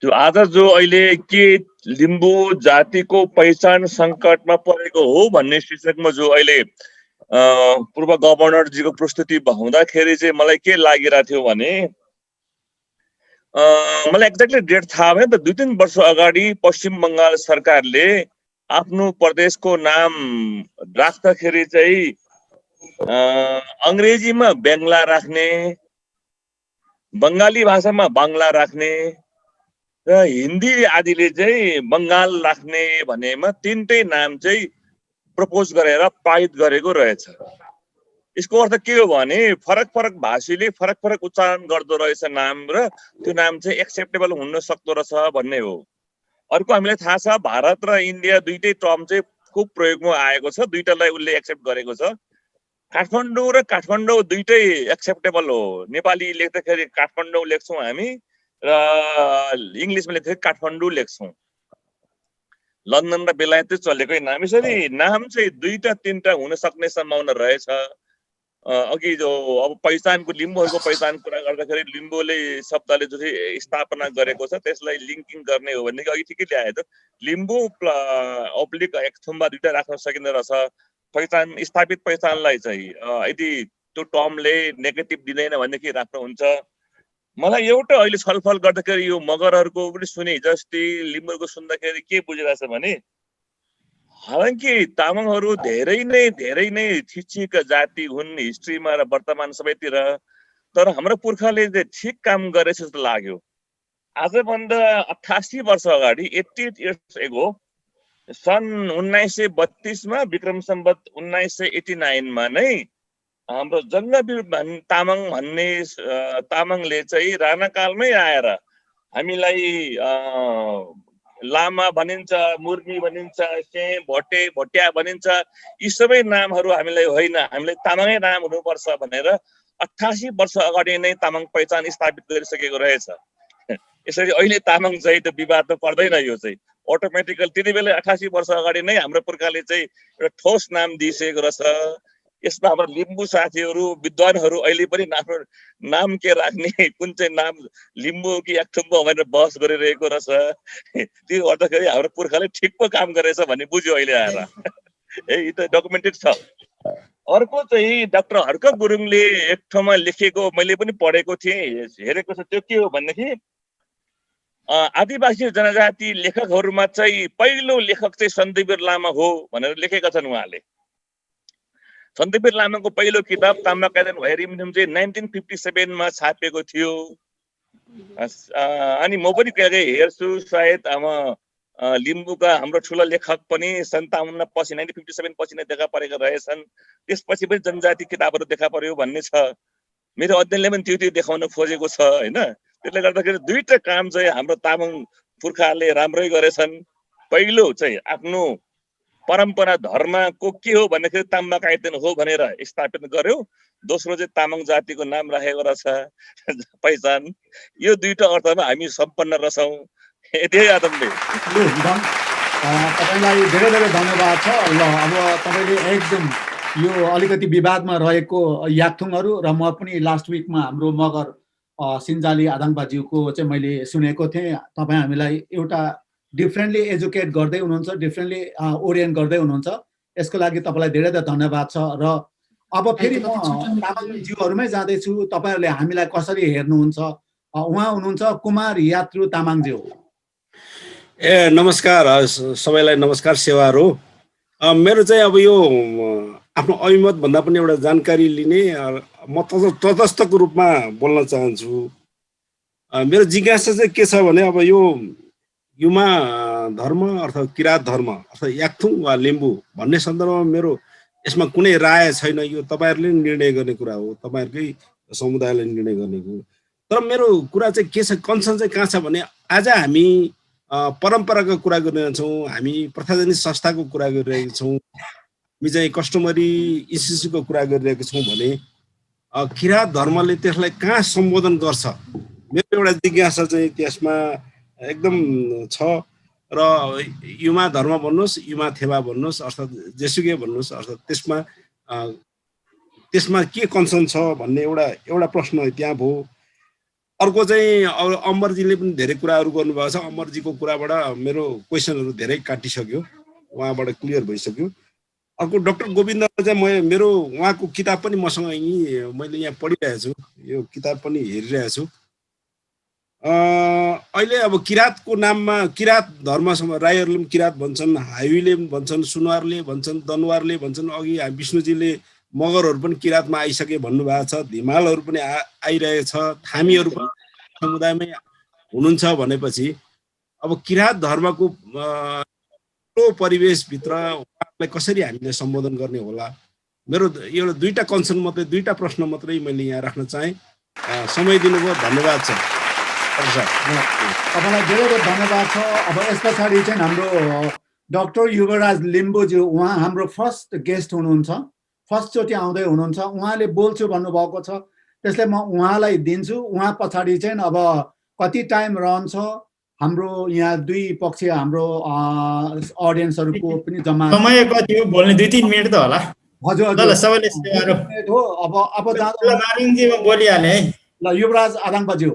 त्यो आज जो अहिले के लिम्बू जातिको पहिचान सङ्कटमा परेको हो भन्ने शीर्षकमा जो अहिले पूर्व गभर्नरजीको प्रस्तुति हुँदाखेरि चाहिँ मलाई के लागिरहेको थियो भने मलाई एक्ज्याक्टली डेट थाहा भएन त 2-3 वर्ष अगाडि पश्चिम बङ्गाल सरकारले आफ्नो प्रदेशको नाम राख्दाखेरि चाहिँ अङ्ग्रेजीमा बङ्गला राख्ने, बङ्गाली भाषामा बाङ्ला राख्ने र हिन्दी आदिले चाहिँ बङ्गाल राख्ने भनेमा 3टै नाम चाहिँ प्रपोज गरेर पारित गरेको रहेछ। यसको अर्थ के हो भने फरक भाषीले फरक उच्चारण गर्दो रहेछ नाम र त्यो नाम चाहिँ एक्सेप्टेबल हुन सक्दो रहेछ भन्ने हो। अर्को हामीलाई थाहा छ भारत र इन्डिया दुईटै टर्म चाहिँ खुब प्रयोगमा आएको छ, दुईटालाई उसले एक्सेप्ट गरेको छ। काठमाडौँ र काठमाडौँ दुईटै एक्सेप्टेबल हो। नेपाली लेख्दाखेरि काठमाडौँ लेख्छौँ हामी र इङ्ग्लिसमा लेख्दाखेरि काठमाडौँ लेख्छौँ। लन्डन र बेलायतै चलेकै नाम, यसरी नाम चाहिँ 2-3टा हुन सक्ने सम्भावना रहेछ। अघि जो अब पहिचानको लिम्बूहरूको पहिचान कुरा गर्दाखेरि लिम्बूले शब्दले जो स्थापना गरेको छ त्यसलाई लिङ्किङ गर्ने हो भनेदेखि अघि ठिकै ल्यायो त लिम्बू अब्लिक एक्थुम्बा दुईटा राख्न सकिँदो रहेछ। पहिचान स्थापित पहिचानलाई चाहिँ यदि त्यो टर्मले नेगेटिभ दिँदैन भनेदेखि राम्रो हुन्छ। मलाई एउटा अहिले छलफल गर्दाखेरि यो मगरहरूको पनि सुने जस्तै लिम्बूको सुन्दाखेरि के बुझिरहेछ भने हालांकि तामाङहरू धेरै नै ठिक जाति हुन् हिस्ट्रीमा र वर्तमान सबैतिर, तर हाम्रो पुर्खाले चाहिँ ठिक काम गरेछ जस्तो लाग्यो। आजभन्दा 88 वर्ष अगाडि 88 इयर्स एगो सन् 1932 मा विक्रम सम्वत 1989 मा नै हाम्रो जङ्गबीर तामाङ भन्ने तामाङले चाहिँ राणाकालमै आएर हामीलाई लामा भनिन्छ, मुर्गी भनिन्छ, से भोटे भोटिया भनिन्छ, यी सबै नामहरू हामीलाई होइन, हामीलाई तामाङै नाम हुनुपर्छ भनेर 88 वर्ष अगाडि नै तामाङ पहिचान स्थापित गरिसकेको रहेछ। यसरी अहिले तामाङ चाहिँ त्यो विवादमा पर्दैन, यो चाहिँ अटोमेटिकल त्यति बेला 88 वर्ष अगाडि नै हाम्रो पुर्खाले चाहिँ एउटा ठोस नाम दिइसकेको रहेछ। यसमा हाम्रो लिम्बू साथीहरू विद्वानहरू अहिले पनि नाम के राख्ने, कुन चाहिँ नाम लिम्बू कि याक्थुम्बो भनेर बहस गरिरहेको रहेछ। त्यो गर्दाखेरि हाम्रो पुर्खाले ठिक पो काम गरेछ भन्ने बुझ्यो अहिले आएर। यी त डकुमेन्टेड छ। अर्को चाहिँ डाक्टर हर्क गुरुङले एक ठाउँमा लेखेको मैले पनि पढेको थिएँ, हेरेको छ। त्यो के हो भनेदेखि आदिवासी जनजाति लेखकहरूमा चाहिँ पहिलो लेखक चाहिँ सन्तबीर लामा हो भनेर लेखेका छन् उहाँले। सन्तबीर लामाको पहिलो किताब ताम्बाकायदन भैरिमधुम चाहिँ 1957 मा छापिएको थियो। अनि म पनि कहिले हेर्छु, सायद लिम्बूका हाम्रो ठुला लेखक पनि 57 पछि 1957 पछि नै देखा परेका रहेछन्। त्यसपछि पनि जनजाति किताबहरू देखा पर्यो भन्ने छ। मेरो अध्ययनले पनि त्यो देखाउन खोजेको छ होइन। त्यसले गर्दाखेरि दुईटा काम चाहिँ हाम्रो तामाङ पुर्खाले राम्रै गरेछन्। पहिलो चाहिँ आफ्नो परम्परा धर्मको के हो भन्दाखेरि ताम्बा काइतेन हो भनेर स्थापित गर्यो। दोस्रो चाहिँ तामाङ जातिको नाम राखेको रहेछ पहिचान। यो दुईटा अर्थमा हामी सम्पन्न रहेछौँ। यति है आदमले। तपाईँलाई धेरै धेरै धन्यवाद छ। ल अब तपाईँले एकदम यो अलिकति विवादमा रहेको याक्थुङहरू र म पनि लास्ट विकमा हाम्रो मगर सिन्जाली आदाङबाज्यूको चाहिँ मैले सुनेको थिएँ। तपाईँ हामीलाई एउटा डिफ्रेन्टली एजुकेट गर्दै हुनुहुन्छ, डिफ्रेन्टली ओरिएन्ट गर्दै हुनुहुन्छ। यसको लागि तपाईँलाई धेरै धेरै धन्यवाद छ। र अब फेरि म तामाङज्यूहरूमै जाँदैछु। तपाईँहरूले हामीलाई कसरी हेर्नुहुन्छ? उहाँ हुनुहुन्छ कुमार यात्रु तामाङज्यू। नमस्कार सबैलाई, नमस्कार सेवाहरू। मेरो चाहिँ अब यो आफ्नो अभिमत भन्दा पनि एउटा जानकारी लिने म तटस्थको रूपमा बोल्न चाहन्छु। मेरो जिज्ञासा चाहिँ के छ भने अब यो युमा धर्म अर्थात् किराँत धर्म अर्थात् याक्थुङ वा लिम्बू भन्ने सन्दर्भमा मेरो यसमा कुनै राय छैन। यो तपाईँहरूले निर्णय गर्ने कुरा हो, तपाईँहरूकै समुदायले निर्णय गर्ने हो। तर मेरो कुरा चाहिँ के छ, कन्सर्न चाहिँ कहाँ छ भने आज हामी परम्पराको कुरा गरिरहेछौँ, हामी प्रथाजनित संस्थाको कुरा गरिरहेका छौँ, हामी चाहिँ कस्टमरी इन्स्टिट्युसनको कुरा गरिरहेका छौँ भने किराँत धर्मले त्यसलाई कहाँ सम्बोधन गर्छ? मेरो एउटा जिज्ञासा चाहिँ त्यसमा एकदम छ। र युमा धर्म भन्नुहोस्, युमा थेवा भन्नुहोस्, अर्थात् जेसुकै भन्नुहोस्, अर्थात् त्यसमा के कन्सर्न छ भन्ने एउटा प्रश्न त्यहाँ भयो। अर्को चाहिँ अमरजीले पनि धेरै कुराहरू गर्नुभएको छ। अमरजीको कुराबाट मेरो क्वेसनहरू धेरै काटिसक्यो, उहाँबाट क्लियर भइसक्यो। अर्को डाक्टर गोविन्द चाहिँ मेरो उहाँको किताब पनि मसँग मैले यहाँ पढिरहेको छु, यो किताब पनि हेरिरहेको छु। अहिले अब किराँतको नाममा किराँत धर्मसँग राईहरूले पनि किराँत भन्छन्, हाइवीले पनि भन्छन्, सुनवारले भन्छन्, दनवारले भन्छन्। अघि विष्णुजीले मगरहरू पनि किराँतमा आइसके भन्नुभएको छ, धिमालहरू पनि आइरहेछ, थामीहरू पनि समुदायमै हुनुहुन्छ भनेपछि अब किराँत धर्मको परिवेशभित्र उहाँलाई कसरी हामीले सम्बोधन गर्ने होला? मेरो एउटा दुईटा कन्सर्न मात्रै, दुईटा प्रश्न मात्रै मैले यहाँ राख्न चाहेँ। समय दिनुभयो, धन्यवाद छ। तपाईँलाई धेरै धेरै धन्यवाद छ। अब यस पछाडि चाहिँ हाम्रो डाक्टर युवराज लिम्बूज्यू, उहाँ हाम्रो फर्स्ट गेस्ट हुनुहुन्छ, फर्स्टचोटि आउँदै हुनुहुन्छ। उहाँले बोल्छु भन्नुभएको छ, त्यसले म उहाँलाई दिन्छु। उहाँ पछाडि चाहिँ अब कति टाइम रहन्छ, हाम्रो यहाँ दुई पक्ष हाम्रो अडियन्सहरूको पनि जम्मा समय कति हो बोल्ने? 2-3 मिनट त होला। हजुर ल सबैले सेवाहरू हो। अब जाँदा मारुङजीमा बोलिहाले है। ल युवराज आदाङबाज्यू।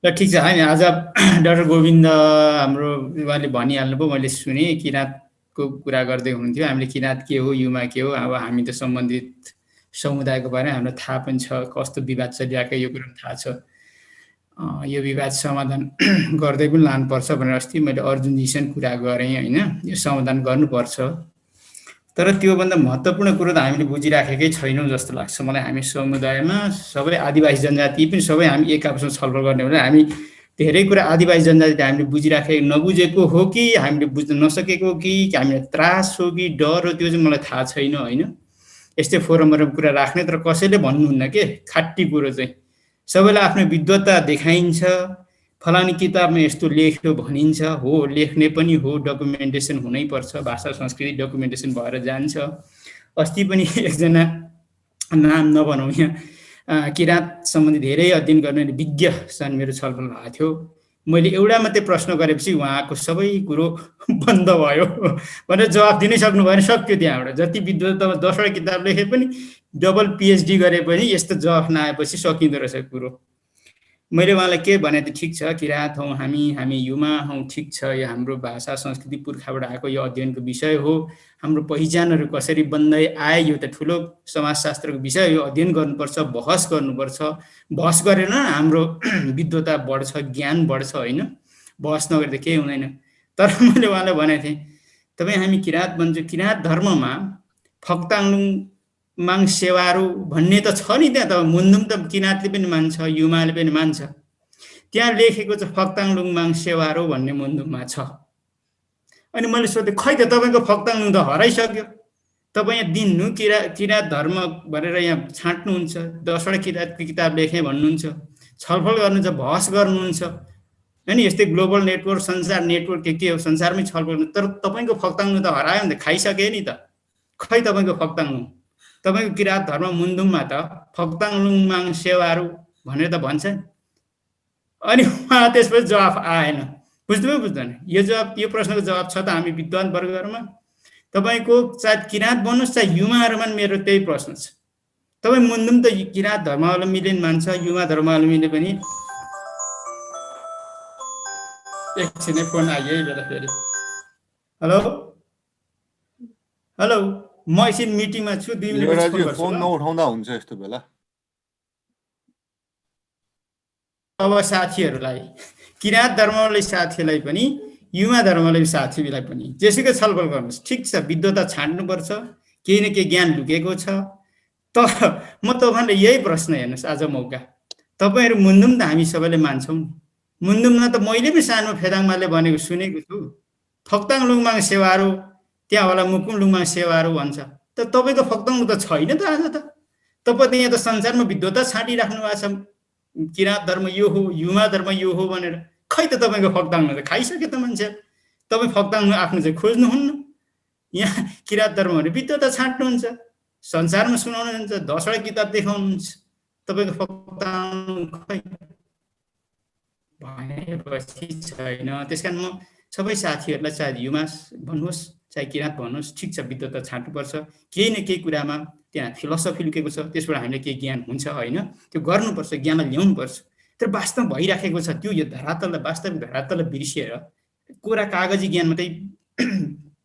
ल ठिक छ। होइन, आज डाक्टर गोविन्द हाम्रो उहाँले भनिहाल्नुभयो, मैले सुने किराँतको कुरा गर्दै हुनुहुन्थ्यो। हामीले किराँत के हो, युमा के हो, अब हामी त सम्बन्धित समुदायको बारेमा हाम्रो थाहा पनि छ, कस्तो विवाद चलिरहेको यो कुरा थाहा छ। यो विवाद समाधान गर्दै पनि लानुपर्छ भनेर अस्ति मैले अर्जुनजीसँग कुरा गरेँ। होइन, यो समाधान गर्नुपर्छ। तर त्योभन्दा महत्त्वपूर्ण कुरो त हामीले बुझिराखेकै छैनौँ जस्तो लाग्छ मलाई। हामी समुदायमा सबै आदिवासी जनजाति पनि सबै हामी एक आपसमा छलफल गर्ने भने हामी धेरै कुरा आदिवासी जनजातिले हामीले बुझिराखेको नबुझेको हो कि हामीले बुझ्न नसकेको हो कि हामीलाई त्रास हो कि डर हो, त्यो चाहिँ मलाई थाहा छैन। होइन, यस्तै फोरमहरूमा कुरा राख्ने, तर कसैले भन्नुहुन्न के खाटी कुरो चाहिँ। सबैलाई आफ्नो विद्वत्ता देखाइन्छ, फलानी किताबमा यस्तो लेख्यो भनिन्छ, हो लेख्ने पनि हो, डकुमेन्टेसन हुनैपर्छ, भाषा संस्कृति डकुमेन्टेसन भएर जान्छ। अस्ति पनि एकजना नाम नभनौँ, यहाँ किराँत सम्बन्धी धेरै अध्ययन गर्ने विज्ञसँग मेरो छलफल भएको थियो। मैले एउटा मात्रै प्रश्न गरेपछि उहाँको सबै कुरो बन्द भयो भनेर जवाफ दिनै सक्नु भएन, सक्यो त्यहाँबाट। जति विद्वत्ता 10वटा किताब लेखे पनि, डबल PhD गरे पनि यस्तो जवाफ नआएपछि सकिँदो रहेछ कुरो। मैले उहाँलाई के भने त ठिक छ, किराँत हौँ हामी युमा हौँ, ठिक छ, यो हाम्रो भाषा संस्कृति पुर्खाबाट आएको यो अध्ययनको विषय हो। हाम्रो पहिचानहरू कसरी बन्दै आए यो त ठुलो समाजशास्त्रको विषय, यो अध्ययन गर्नुपर्छ, बहस गर्नुपर्छ। बहस गरेर हाम्रो विद्वत्ता बढ्छ, ज्ञान बढ्छ। होइन, बहस नगरे त केही हुँदैन। तर मैले उहाँलाई भनेको थिएँ, तपाईँ हामी किराँत भन्छौँ, किराँत धर्ममा फक्ताङलुङ माङ सेवाहरू भन्ने त छ नि त्यहाँ। त मुन्धुम त किराँतले पनि मान्छ, युमाले पनि मान्छ। त्यहाँ लेखेको छ फक्ताङलुङ माङ सेवाहरू भन्ने मुन्धुममा छ। अनि मैले सोधेँ, खै त तपाईँको फक्ताङलुङ त हराइसक्यो, तपाईँ यहाँ दिन्नु किराँत धर्म भनेर यहाँ छाँट्नुहुन्छ, 10वटा किराँतको किताब लेखेँ भन्नुहुन्छ, छलफल गर्नुहुन्छ, बहस गर्नुहुन्छ, हैन यस्तै ग्लोबल नेटवर्क संसार नेटवर्क के हो संसारमै छलफल तर तपाईको फक्ताङ त हरायो नि त खाइसके नि त खै तपाईको फक्ताङ तपाईको किराँत धर्म मुन्दुममा त फक्ताङ लुङमाङ सेवाहरू भनेर त भन्छ अनि उहाँ त्यसपछि जवाफ आएन बुझ्नुभयो बुझ्दैन यो प्रश्नको जवाब छ त हामी विद्वान वर्गहरुमा तपाईको चाहे किराँत बन्नुस् चाहे युमाहरुमा मेरो त्यही प्रश्न छ तपाई मुन्दुम त किराँत धर्मावलम्बीले मान्छ युमा धर्मावलम्बीले पनि एकछिनै फोन आयो है बेला फेरि हेलो हेलो म एकछिन मिटिङमा छु 2 मिनेट फोन नउठाउँदा हुन्छ यस्तो बेला अब साथीहरुलाई किराँत धर्मावलम्बी साथीलाई पनि युमा धर्मावलम्बी साथीलाई पनि जेसुकै छलफल गर्नुस् ठीक छ विद्वता छाड्नु पर्छ केही न केही ज्ञान लुकेको छ तर म तपाईहरुले यही प्रश्न हेर्नुस् आज मौका तपाईहरु मुन्दुम त हामी सबैले मान्छौं मुन्दुममा त मैले पनि सानो फेदाङमाले भनेको सुनेको छु फक्ताङ लुङमाङ सेवाहरू त्यहाँ होला मुकुम लुङमाङ सेवाहरू भन्छ त तपाईको फक्ताङ त छैन त आज त तपाईले यहाँ त संसारमा विद्वता छाडिराख्नु भएको छ किराँत धर्म यो हो युमा धर्म यो हो भनेर खै त तपाईको फक्ताङ त खाइसके त मान्छे तपाई फक्ताङ आफ्नो चाहिँ खोज्नुहुन्न यहाँ किराँत धर्महरु विद्वता छाड्नुहुन्छ संसारमा सुनाउनुहुन्छ 10 वटा किताब देखाउनुहुन्छ तपाईको फक्ताङ खै भनेपछि छैन त्यसकारण म सबै साथीहरुलाई चाहे युमा भन्नुहोस् चाहे किराँत भन्नुहोस् ठीक छ विद्वता छाड्नुपर्छ केही न केही कुरामा त्यहाँ फिलोसफी लुकेको छ त्यसबाट हामीले केही ज्ञान हुन्छ हैन त्यो गर्नुपर्छ ज्ञानलाई ल्याउनुपर्छ तर वास्तव भइराखेको छ त्यो यो धरातललाई वास्तविक धरातललाई बिर्सिएर कोरा कागजी ज्ञान मात्रै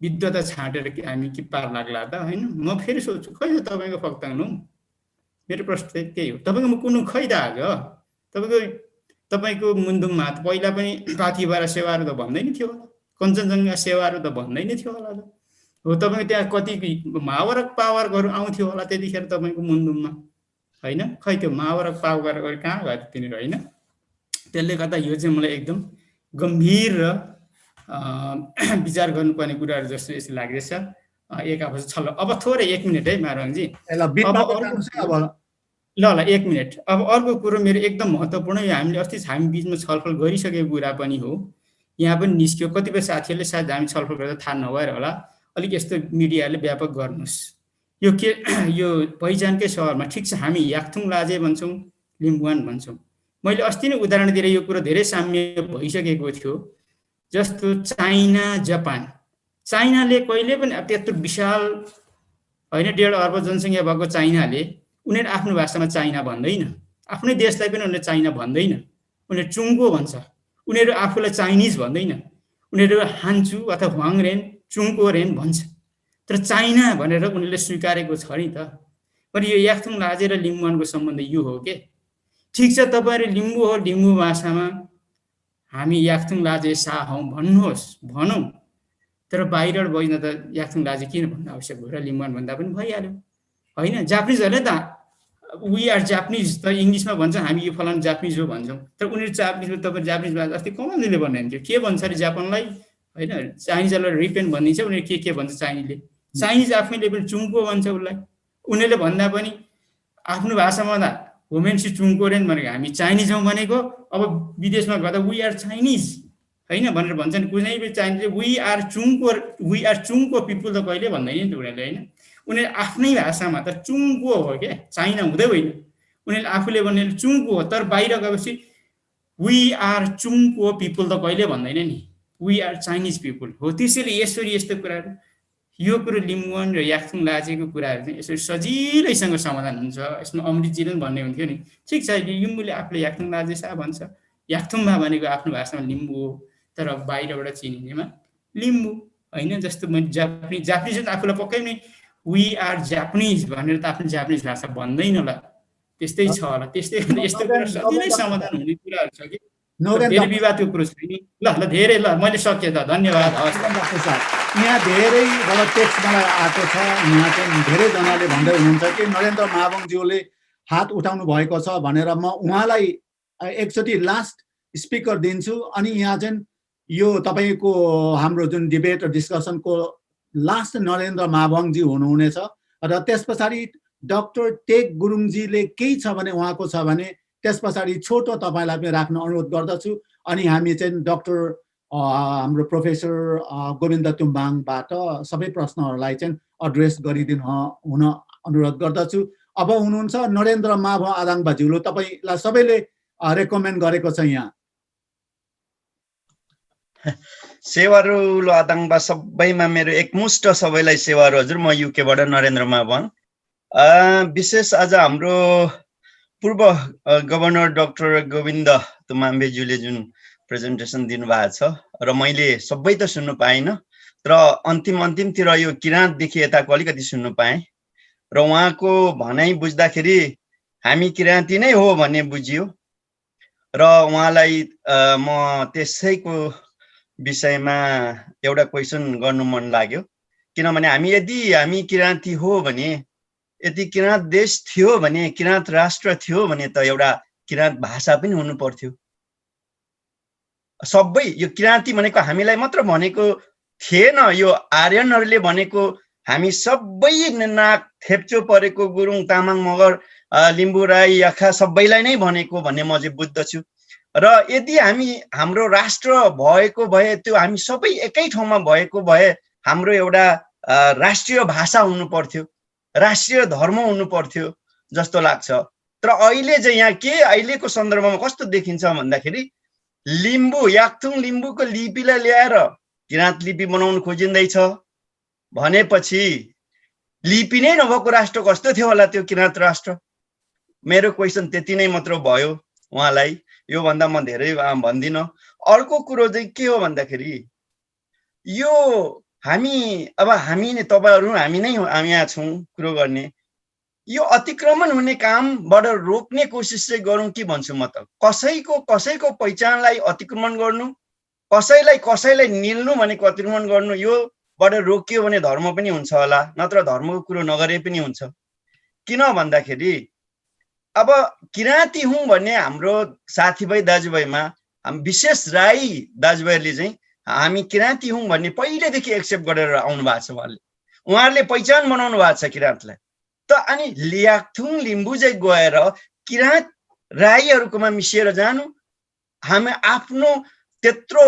विद्वता छाडेर हामी के पार लाग्ला त हैन म फेरि सोच्छु खै त तपाईको फक्ताङ नु मेरो प्रश्न त्यही हो तपाईको कुन खै त आयो तपाईको मुन्दुममा त पहिला पनि पाथिभरा सेवाहरू त भन्दै नि थियो होला कञ्चनजङ्घा सेवाहरू त भन्दै नि थियो होला हो तपाईको त्यहाँ कति महावरक पावरहरू आउँथ्यो होला त्यतिखेर तपाईको मुन्दुममा हैन खै त्यो महावरक पावरहरू कहाँ गयो तिनीहरू हैन त्यसले गर्दा यो चाहिँ मलाई एकदम गम्भीर र विचार गर्नुपर्ने कुराहरू जस्तो यस्तो लाग्दैछ एक आपस छल अब थोरै 1 मिनेट है मारुङजी ल 1 मिनेट अब अर्को कुरो मेरो एकदम महत्त्वपूर्ण यो हामीले अस्ति हामी बीचमा छलफल गरिसकेको कुरा पनि हो यहाँ पनि निस्क्यो कतिपय साथीहरुले सायद हामी छलफल गर्दा थाहा नभएर होला अलिक यस्तो मिडियाले व्यापक गर्नुस् यो के यो पहिचानकै सहरमा ठीक छ हामी याक्थुङ लाजे भन्छौं लिम्बुवान भन्छौं मैले अस्ति नै उदाहरण दिएर यो कुरा धेरै साम्य भइसकेको थियो जस्तो चाइना जापान चाइनाले कहिले पनि त्यत्रो विशाल हैन 1.5 अर्ब जनसंख्या भएको चाइनाले उनीहरु आफ्नो भाषामा चाइना भन्दैन आफ्नै देशलाई पनि उनीहरुले चाइना भन्दैन उनीहरु चुङको भन्छ उनीहरु आफूलाई चाइनिज भन्दैन उनीहरु हान्चु अथवा ह्वाङरेन चुङको रेन भन्छ तर चाइना भनेर उनीहरुले स्वीकारेको छ नि त पनि यो याक्थुङ लाजे र लिम्बुवानको सम्बन्ध यो हो के ठीक छ तपाईहरु लिम्बु हो लिम्बु भाषामा हामी याक्थुङ लाजे सा हौ भन्नुहोस् भनौं तर बाहिरबाट बज्न त याक्थुङ लाजे किन भन्न आवश्यक हो र लिम्बुवान भन्दा पनि भइहाल्यो हैन जापानिजहरुले त वी आर जापानिज त इंग्लिशमा भन्छ हामी यो फलाना जापानिज हो भन्छौं तर उनीहरु जापानिज तपाईं जापानिज भाषा अस्ति कमनले भन्नुहुन्थ्यो के भन्छ रे जापानलाई हैन चाइनिजलाई रिपेन भनिन्छ उनीहरु के भन्छ चाइनिजले चाइनिज आफैले पनि चुङको भन्छ उलाई उनीहरुले भन्दा पनि आफ्नो भाषामा त होमेन्सी चुङको रेन भनेको हामी चाइनिज हौ भनेको अब विदेशमा गदा वी आर चाइनिज हैन भनेर भन्छन् कुनै पनि चाइनिजले वी आर चुङको पिपल त कहिले भन्दैन नि उनीहरुले हैन उनीहरु आफ्नै भाषामा त चुङको हो के चाइना हुँदै होइन उनीहरुले आफूले भने चुङको हो तर बाहिर गएपछि वी आर चुङको पिपल त कहिले भन्दैन नि वी आर चाइनिज पिपल हो त्यसैले यसरी यस्तो कुराहरु यो कुरो लिम्बुवान र याक्थुङ लाजेको कुराहरु चाहिँ यसरी सजिलैसँग समाधान हुन्छ यसमा अमृतजीले भन्ने हुन्थ्यो नि ठीक छ लिम्बुले आफूले याक्थुङ लाजे सा भन्छ याक्थुङमा भनेको आफ्नो भाषामा लिम्बु हो तर बाहिरबाट चिनिनेमा लिम्बु हैन जस्तो म जापानिज आफूलाई पक्कै नै वी आर जापानिज भनेर त आफ्नो जापानिज भाषा भन्दैन होला त्यस्तै छ होला त्यस्तै यस्तो कुरा सजिलै समाधान हुने कुराहरु छ कि धेरै विवादको कुरो छैन ल धेरै ल मैले सके त धन्यवाद हवस् यहाँ धेरै टेक्स्ट मलाई आएको छ यहाँ चाहिँ धेरै जनाले भन्दै हुनुहुन्छ कि नरेन्द्र महावङज्यूले हात उठाउनु भएको छ भनेर म उहाँलाई एकचोटी लास्ट स्पिकर दिन्छु अनि यहाँ चाहिँ यो तपाईको हाम्रो जुन डिबेट र डिस्कसनको लास्ट नरेन्द्र महावङजी हुनुहुनेछ र त्यसपछि डाक्टर टेक गुरुङजीले केही छ भने उहाँको छ भने त्यस पछाडि छोटो तपाईँलाई पनि राख्न अनुरोध गर्दछु अनि हामी चाहिँ डाक्टर हाम्रो प्रोफेसर गोविन्द तुम्बाङबाट सबै प्रश्नहरूलाई चाहिँ एड्रेस गरिदिनु हुन अनुरोध गर्दछु। अब हुनुहुन्छ नरेन्द्र माभ आदाङ बाज्यूले, तपाईँलाई सबैले रेकमेन्ड गरेको छ यहाँ। सेवारो आदाङबा सबैमा मेरो एकमुष्ट सबैलाई सेवारो हजुर। म युकेबाट नरेन्द्र माभङ। विशेष आज हाम्रो पूर्व गभर्नर डाक्टर गोविन्द तुम्बाङज्यूले जुन प्रेजेन्टेसन दिनुभएको छ र मैले सबै त सुन्नु पाइनँ, तर अन्तिमतिर यो किराँतदेखि यताको अलिकति सुन्नु पाएँ र उहाँको भनाइ बुझ्दाखेरि हामी किराँती नै हो भन्ने बुझियो र उहाँलाई म त्यसैको विषयमा एउटा क्वेसन गर्नु मन लाग्यो। किनभने हामी किराँती हो भने, यदि किराँत देश थियो भने, किराँत राष्ट्र थियो भने त एउटा किराँत भाषा पनि हुनु पर्थ्यो। सबै यो किराँती भनेको हामीलाई मात्र भनेको थिएन, यो आर्यनहरूले भनेको हामी सबै नाक थेप्चो परेको गुरुङ तामाङ मगर लिम्बू राई याखा सबैलाई नै भनेको भन्ने म चाहिँ बुझ्दछु। र यदि हाम्रो राष्ट्र भएको भए, त्यो हामी सबै एकै ठाउँमा भएको भए हाम्रो एउटा राष्ट्रिय भाषा हुनु पर्थ्यो, राष्ट्रिय धर्म हुनु पर्थ्यो जस्तो लाग्छ। तर अहिले चाहिँ यहाँ के अहिलेको सन्दर्भमा कस्तो देखिन्छ भन्दाखेरि लिम्बू याक्थुङ लिम्बूको लिपिलाई ल्याएर किराँत लिपि बनाउनु खोजिँदैछ भनेपछि लिपि नै नभएको राष्ट्र कस्तो थियो होला त्यो किराँत राष्ट्र? मेरो क्वेसन त्यति नै मात्र भयो उहाँलाई, योभन्दा म धेरै भन्दिनँ। अर्को कुरो चाहिँ के हो भन्दाखेरि यो हामी नै तपाईँहरू हामी नै यहाँ छौँ कुरो गर्ने, यो अतिक्रमण हुने कामबाट रोक्ने कोसिस चाहिँ गरौँ कि भन्छु म त। कसैको पहिचानलाई अतिक्रमण गर्नु, कसैलाई निल्नु भनेको अतिक्रमण गर्नु, योबाट रोकियो भने धर्म पनि हुन्छ होला, नत्र धर्मको कुरो नगरे पनि हुन्छ। किन भन्दाखेरि अब किराँती हुँ भन्ने हाम्रो साथीभाइ दाजुभाइमा विशेष राई दाजुभाइहरूले चाहिँ हामी किराँती हुँ भन्ने पहिलेदेखि एक्सेप्ट गरेर आउनु भएको छ। उहाँहरूले पहिचान बनाउनु भएको छ किराँतलाई। त अनि याक्थुङ लिम्बू चाहिँ गएर किराँत राईहरूकोमा मिसिएर जानु, हामी आफ्नो त्यत्रो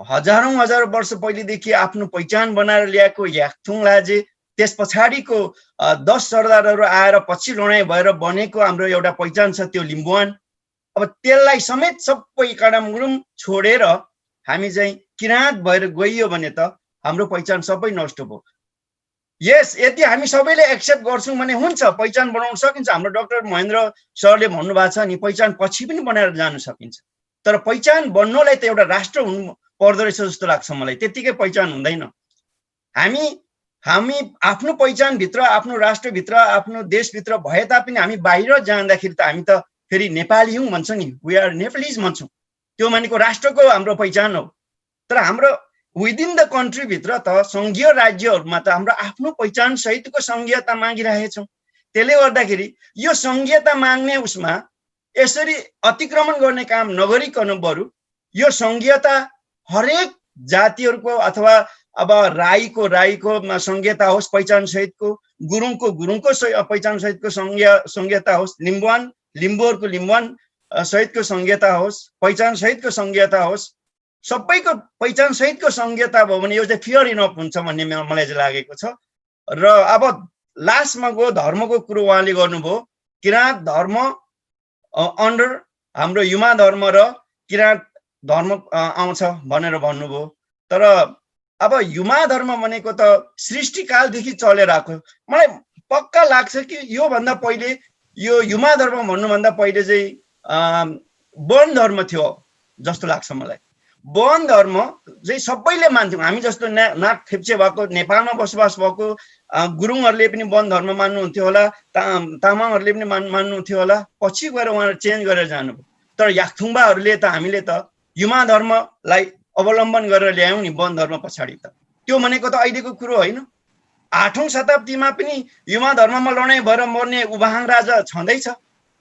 हजारौँ वर्ष पहिलेदेखि आफ्नो पहिचान बनाएर ल्याएको याक्थुङ लाजे, त्यस पछाडिको 10 सरदारहरू आएर पछि लडाइँ भएर बनेको हाम्रो एउटा पहिचान छ त्यो लिम्बुवान। अब त्यसलाई समेत सबै काडामुडुम छोडेर हामी चाहिँ किराँत भएर गइयो भने त हाम्रो पहिचान सबै नष्ट भयो। यस, यदि हामी सबैले एक्सेप्ट गर्छौँ भने हुन्छ, पहिचान बनाउन सकिन्छ। हाम्रो डाक्टर महेन्द्र सरले भन्नुभएको छ नि, पहिचान पछि पनि बनाएर जान सकिन्छ। तर पहिचान बन्नलाई त एउटा राष्ट्र हुनु पर्दो रहेछ जस्तो लाग्छ मलाई, त्यतिकै पहिचान हुँदैन। हामी आफ्नो पहिचानभित्र, आफ्नो राष्ट्रभित्र, आफ्नो देशभित्र भए तापनि हामी बाहिर जाँदाखेरि त हामी त फेरि नेपाली हौँ भन्छ नि, वी आर नेपालिज भन्छौँ, त्यो भनेको राष्ट्रको हाम्रो पहिचान हो। तर हाम्रो विदिन द कन्ट्री भित्र त सङ्घीय राज्यहरूमा त हाम्रो आफ्नो पहिचान सहितको सङ्घीयता मागिरहेछौँ। त्यसले गर्दाखेरि यो सङ्घीयता माग्ने उसमा यसरी अतिक्रमण गर्ने काम नगरिकन बरु यो सङ्घीयता हरेक जातिहरूको अथवा अब राईको सङ्घीयता होस् पहिचान सहितको, गुरुङको पहिचान सहितको सङ्घीयता होस्, लिम्बूहरूको लिम्बुवान सहितको सङ्घीयता होस्, पहिचान सहितको सङ्घीयता होस्, सबैको पहिचान सहितको सङ्घीयता भयो भने यो चाहिँ फियर इनफ हुन्छ भन्ने मलाई चाहिँ लागेको छ। र अब लास्टमा गयो धर्मको कुरो उहाँले गर्नुभयो, किराँत धर्म अन्डर हाम्रो युमा धर्म र किराँत धर्म आउँछ भनेर भन्नुभयो। तर अब युमा धर्म भनेको त सृष्टिकालदेखि चलेर आएको, मलाई पक्का लाग्छ कि योभन्दा पहिले यो युमा धर्म भन्नुभन्दा पहिले चाहिँ वन धर्म थियो जस्तो लाग्छ मलाई। वन धर्म चाहिँ सबैले मान्थ्यौँ, हामी जस्तो नाक थेप्चे भएको नेपालमा बसोबास भएको गुरुङहरूले पनि वन धर्म मान्नुहुन्थ्यो होला, तामाङहरूले पनि मान्नुहुन्थ्यो होला, पछि गएर उहाँहरू चेन्ज गरेर जानुभयो। तर याक्थुङबाहरूले त हामीले त युमा धर्मलाई अवलम्बन गरेर ल्यायौँ नि वन धर्म पछाडि, त त्यो भनेको त अहिलेको कुरो होइन। 8औं शताब्दीमा पनि युमा धर्ममा लडाइँ भएर मर्ने उबाहाङ राजा छँदैछ,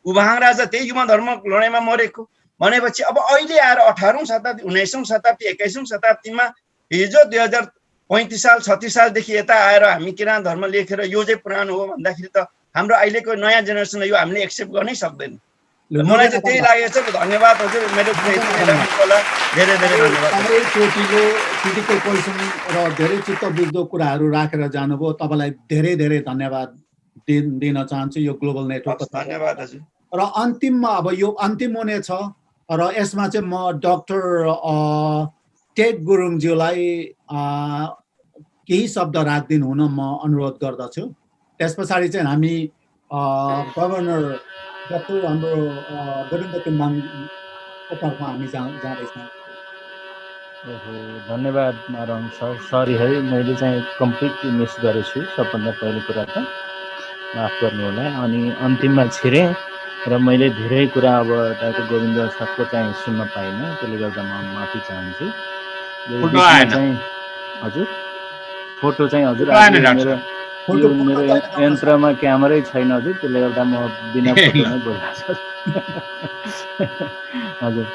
उबाहाङ राजा त्यही युमा धर्म लडाइँमा मरेको भनेपछि अब अहिले आएर 18औं शताब्दी 19औं शताब्दी 21औं शताब्दीमा हिजो 2035 साल 36 सालदेखि यता आएर हामी किराँत धर्म लेखेर यो चाहिँ पुरानो हो भन्दाखेरि त हाम्रो अहिलेको नयाँ जेनेरेसनले यो हामीले एक्सेप्ट गर्नै सक्दैन। मलाई चाहिँ त्यही लागेको छ। धन्यवाद हजुर, मेरो धेरै धेरै धन्यवाद। तपाईँ क्रिटिकल क्वेसन र धेरै चित्त बुझ्दो कुराहरू राखेर जानुभयो, तपाईँलाई धेरै धेरै धन्यवाद दिन चाहन्छु यो ग्लोबल नेटवर्कको। धन्यवाद हजुर। र अन्तिममा अब यो अन्तिम हुनेछ र यसमा चाहिँ म डाक्टर टेड गुरुङज्यूलाई केही शब्द राखिदिनु हुन म अनुरोध गर्दछु। त्यस पछाडि चाहिँ हामी गभर्नर डाक्टर हाम्रो गोविन्द कुम्बाङको तर्फमा हामी जाँदैछौँ। धन्यवाद मारङ सर, सरी है मैले चाहिँ कम्प्लिटली मिस गरेछु। सबभन्दा पहिलो कुरा त माफ गर्नु होला। अनि अन्तिममा छिरेँ र मैले धेरै कुरा अब डाक्टर गोविन्द सरको चाहिँ सुन्न पाइनँ, त्यसले गर्दा म माफी चाहन्छु। चाहिँ हजुर फोटो चाहिँ हजुर मेरो यन्त्रमा क्यामेरै छैन हजुर, त्यसले गर्दा म बिना फोटोमै बोलिरहेको छु। हजुर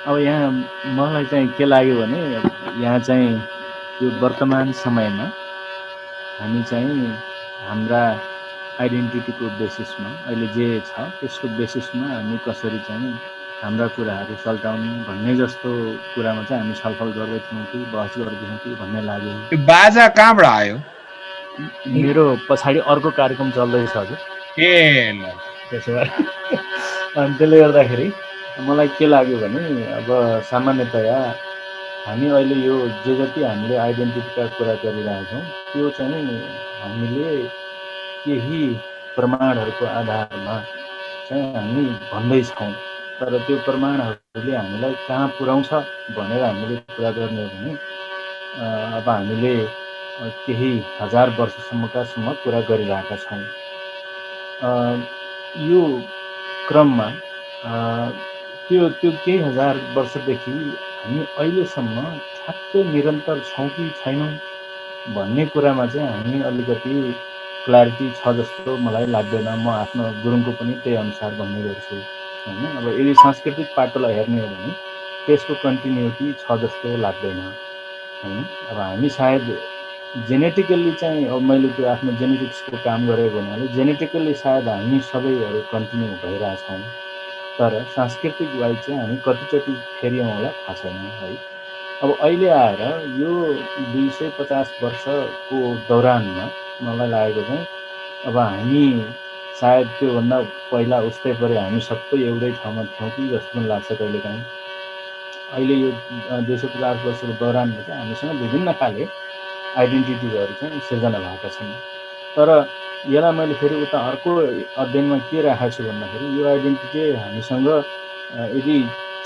अब यहाँ मलाई चाहिँ के लाग्यो भने यहाँ चाहिँ यो वर्तमान समयमा हामी चाहिँ हाम्रा आइडेन्टिटीको बेसिसमा अहिले जे छ त्यसको बेसिसमा हामी कसरी चाहिँ हाम्रा कुराहरू सल्टाउने भन्ने जस्तो कुरामा चाहिँ हामी छलफल गर्दैछौँ कि बहस गर्दैछौँ कि भन्ने लाग्यो। यो बाजा कहाँबाट आयो? मेरो पछाडि अर्को कार्यक्रम चल्दैछ हजुर। ए ल त्यसो भए अनि त्यसले गर्दाखेरि मलाई के लाग्यो भने अब सामान्यतया हामी अहिले यो जे जति हामीले आइडेन्टिटीका कुरा गरिरहेछौँ त्यो चाहिँ हामीले केही प्रमाणहरूको आधारमा चाहिँ हामी भन्दैछौँ, तर त्यो प्रमाणहरूले हामीलाई कहाँ पुर्याउँछ भनेर हामीले कुरा गर्ने हो भने अब हामीले केही हजार वर्षसम्म कुरा गरिरहेका छौँ। यो क्रममा त्यो केही हजार वर्षदेखि हामी अहिलेसम्म ठ्याक्कै निरन्तर छौँ कि छैनौँ भन्ने कुरामा चाहिँ हामी अलिकति क्ल्यारिटी छ जस्तो मलाई लाग्दैन। म आफ्नो गुरुङको पनि त्यही अनुसार भन्ने गर्छु होइन। अब यदि सांस्कृतिक पाटोलाई हेर्ने हो भने त्यसको कन्टिन्युटी छ जस्तो लाग्दैन होइन। अब हामी सायद जेनेटिकल्ली चाहिँ अब मैले त्यो आफ्नो जेनेटिक्सको काम गरेको हुनाले जेनेटिकल्ली सायद हामी सबैहरू कन्टिन्यू भइरहेछौँ, तर सांस्कृतिक वाइज चाहिँ हामी कतिचोटि फेरियौँ होला थाहा छैन है। अब अहिले आएर यो 250 वर्षको दौरानमा मलाई लागेको चाहिँ अब हामी सायद त्योभन्दा पहिला उस्तै परे हामी सबै एउटै ठाउँमा थियौँ कि जस्तो पनि लाग्छ कहिलेकाहीँ। अहिले यो 250 वर्षको दौरानमा चाहिँ हामीसँग विभिन्न खाले आइडेन्टिटिजहरू चाहिँ सिर्जना भएका छन्। तर यसलाई मैले फेरि उता अर्को अध्ययनमा के राखेको छु भन्दाखेरि यो आइडेन्टिटी हामीसँग यदि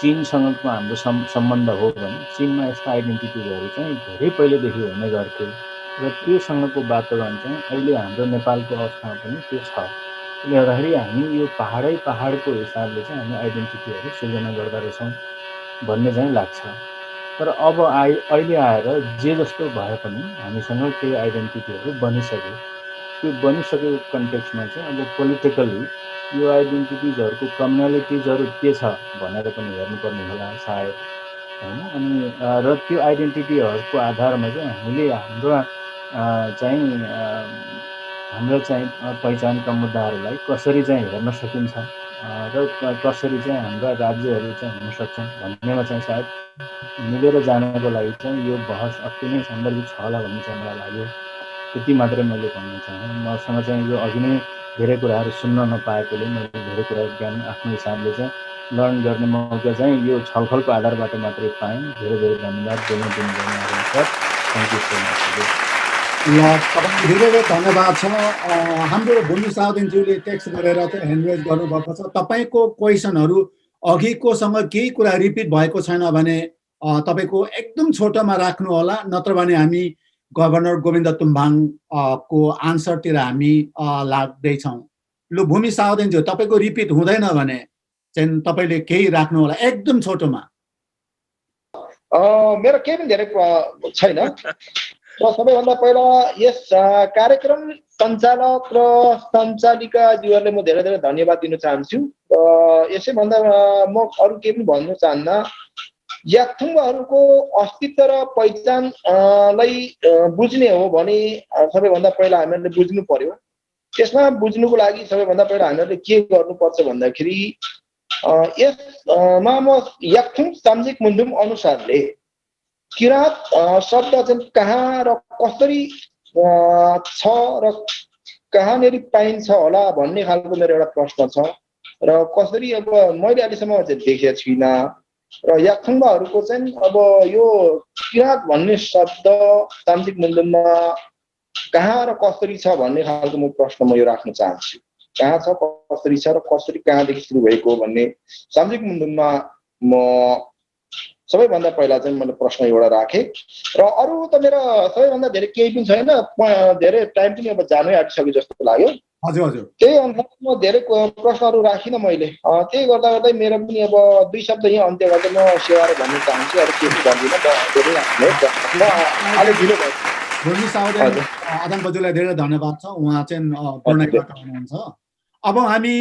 चीनसँगको हाम्रो सम्बन्ध हो भने चीनमा यस्ता आइडेन्टिटिजहरू चाहिँ धेरै पहिलेदेखि हुने गर्थ्यो र त्योसँगको वातावरण चाहिँ अहिले हाम्रो नेपालको अवस्थामा पनि त्यो छ। त्यसले गर्दाखेरि हामी यो पहाडको हिसाबले चाहिँ हामी आइडेन्टिटीहरू सिर्जना गर्दा रहेछौँ भन्ने चाहिँ लाग्छ। तर अब अहिले आएर जे जस्तो भए पनि हामीसँग केही आइडेन्टिटीहरू बनिसक्यो। त्यो बनिसकेको कन्टेक्स्टमा चाहिँ अब पोलिटिकल्ली यो आइडेन्टिटिजहरूको कम्युनालिटिजहरू के छ भनेर पनि हेर्नुपर्ने होला सायद होइन। अनि र त्यो आइडेन्टिटीहरूको आधारमा चाहिँ हामीले हाम्रा चाहिँ पहिचानका मुद्दाहरूलाई कसरी चाहिँ हेर्न सकिन्छ र कसरी चाहिँ हाम्रा राज्यहरू चाहिँ हुन सक्छन् भन्नेमा चाहिँ सायद मिलेर जानको लागि चाहिँ यो बहस अति नै सान्दर्भिक छ होला भन्ने चाहिँ मलाई लाग्यो। त्यति मात्रै मैले भन्न चाहेँ। मसँग चाहिँ यो अघि नै धेरै कुराहरू सुन्न नपाएकोले मैले धेरै कुरा ज्ञान आफ्नो हिसाबले चाहिँ लर्न गर्ने मौका चाहिँ यो छलफलको आधारबाट मात्रै पाएँ। धेरै धेरै धन्यवाद बोल्न दिनुभयो sir. Thank you so much. ल तपाईँलाई धेरै धेरै धन्यवाद छ। हाम्रो भूमि साउदेनज्यूले टेक्स्ट गरेर चाहिँ ह्यान्ड रेज गर्नुभएको छ। तपाईँको क्वेसनहरू अघिकोसँग केही कुरा रिपिट भएको छैन भने तपाईँको एकदम छोटोमा राख्नु होला, नत्र भने हामी गभर्नर गोविन्द तुम्बाङ को आन्सरतिर हामी लाग्दैछौँ। लु भूमि साउदेनज्यू तपाईँको रिपिट हुँदैन भने चाहिँ तपाईँले केही राख्नु होला एकदम छोटोमा। मेरो केही पनि धेरै छैन। सबैभन्दा पहिला यस कार्यक्रम सञ्चालक र सञ्चालिकाज्यूहरूले म धेरै धेरै धन्यवाद दिन चाहन्छु। र यसैभन्दा म अरू केही पनि भन्न चाहन्न। याक्थुङहरूको अस्तित्व र पहिचानलाई बुझ्ने हो भने सबैभन्दा पहिला हामीहरूले बुझ्नु पर्यो। त्यसमा बुझ्नुको लागि सबैभन्दा पहिला हामीहरूले के गर्नुपर्छ भन्दाखेरि यसमा म याक्थुङ साम्जिक मुन्डुम अनुसारले किराँत शब्द चाहिँ कहाँ र कसरी छ र कहाँनिर पाइन्छ होला भन्ने खालको मेरो एउटा प्रश्न छ र कसरी अब मैले अहिलेसम्म चाहिँ देखेको छुइनँ र याक्थुङबाहरूको चाहिँ अब यो किराँत भन्ने शब्द साम्जिक मुन्डुममा कहाँ र कसरी छ भन्ने खालको म प्रश्न म यो राख्न चाहन्छु। कहाँ छ कसरी छ र कसरी कहाँदेखि सुरु भएको भन्ने साम्जिक मुन्डुममा म सबैभन्दा पहिला चाहिँ मैले प्रश्न एउटा राखेँ र अरू त मेरो सबैभन्दा धेरै केही पनि छैन, धेरै टाइम पनि अब जानै आँटिसक्यो जस्तो लाग्यो। हजुर हजुर त्यही अनुसार म धेरै प्रश्नहरू राखिनँ मैले। त्यही गर्दा गर्दै मेरो पनि अब 2 शब्द यहीँ अन्त्य गर्दै म सेवा भन्न चाहन्छु। अरू केही भन्दिनँ, अलि ढिलो भयो। रोमी साउदेन आदम बजुलाई धेरै धन्यवाद छ, उहाँ चाहिँ पूर्णबाट हुनुहुन्छ। अब हामी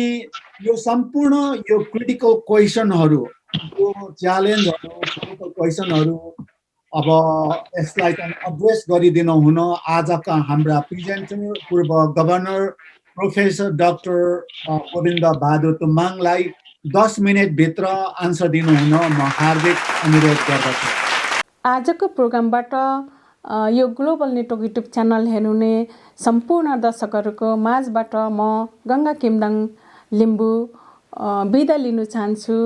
यो सम्पूर्ण यो क्रिटिकल क्वेसनहरू, यो च्यालेन्जहरू, क्रिटिकल क्वेसनहरू अब यसलाई चाहिँ एड्रेस गरिदिनु हुन आजका हाम्रा प्रेजेन्टर पूर्व governor professor doctor Govind Bahadur तामाङलाई 10 मिनेटभित्र आन्सर दिनुहुन म हार्दिक अनुरोध गर्दछु। आजको प्रोग्रामबाट यो ग्लोबल नेटवर्क युट्युब च्यानल हेर्नुहुने सम्पूर्ण दर्शकहरूको माझबाट म गङ्गा किमदाङ लिम्बू बिदा लिनु चाहन्छु।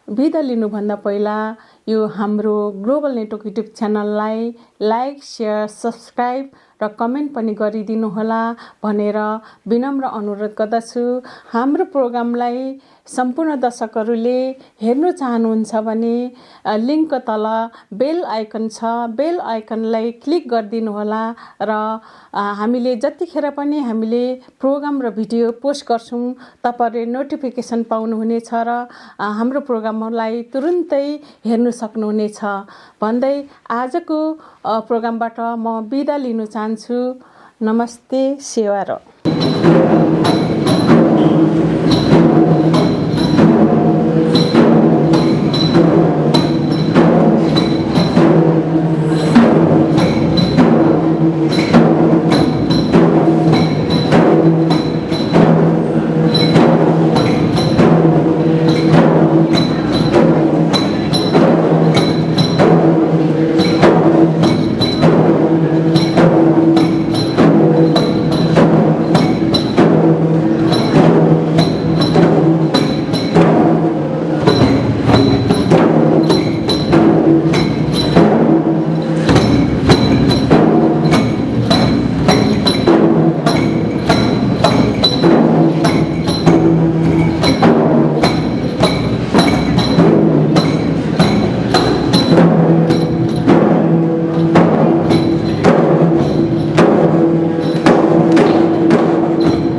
बिदा लिनुभन्दा पहिला यो हाम्रो ग्लोबल नेटवर्क युट्युब च्यानललाई लाइक, सेयर, सब्सक्राइब र कमेन्ट पनि गरिदिनु होला भनेर विनम्र अनुरोध गर्दछु। हाम्रो प्रोग्रामलाई सम्पूर्ण दर्शकहरूले हेर्नु चाहनुहुन्छ भने लिङ्कको तल बेल आइकन छ, बेल आइकनलाई क्लिक गरिदिनु होला र हामीले जतिखेर पनि हामीले प्रोग्राम र भिडियो पोस्ट गर्छौँ तपाईँहरूले नोटिफिकेसन पाउनुहुनेछ र हाम्रो प्रोग्रामलाई तुरुन्तै हेर्नु सक्नुहुनेछ भन्दै आजको प्रोग्रामबाट म बिदा लिन चाहन्छु। नमस्ते, सेवा र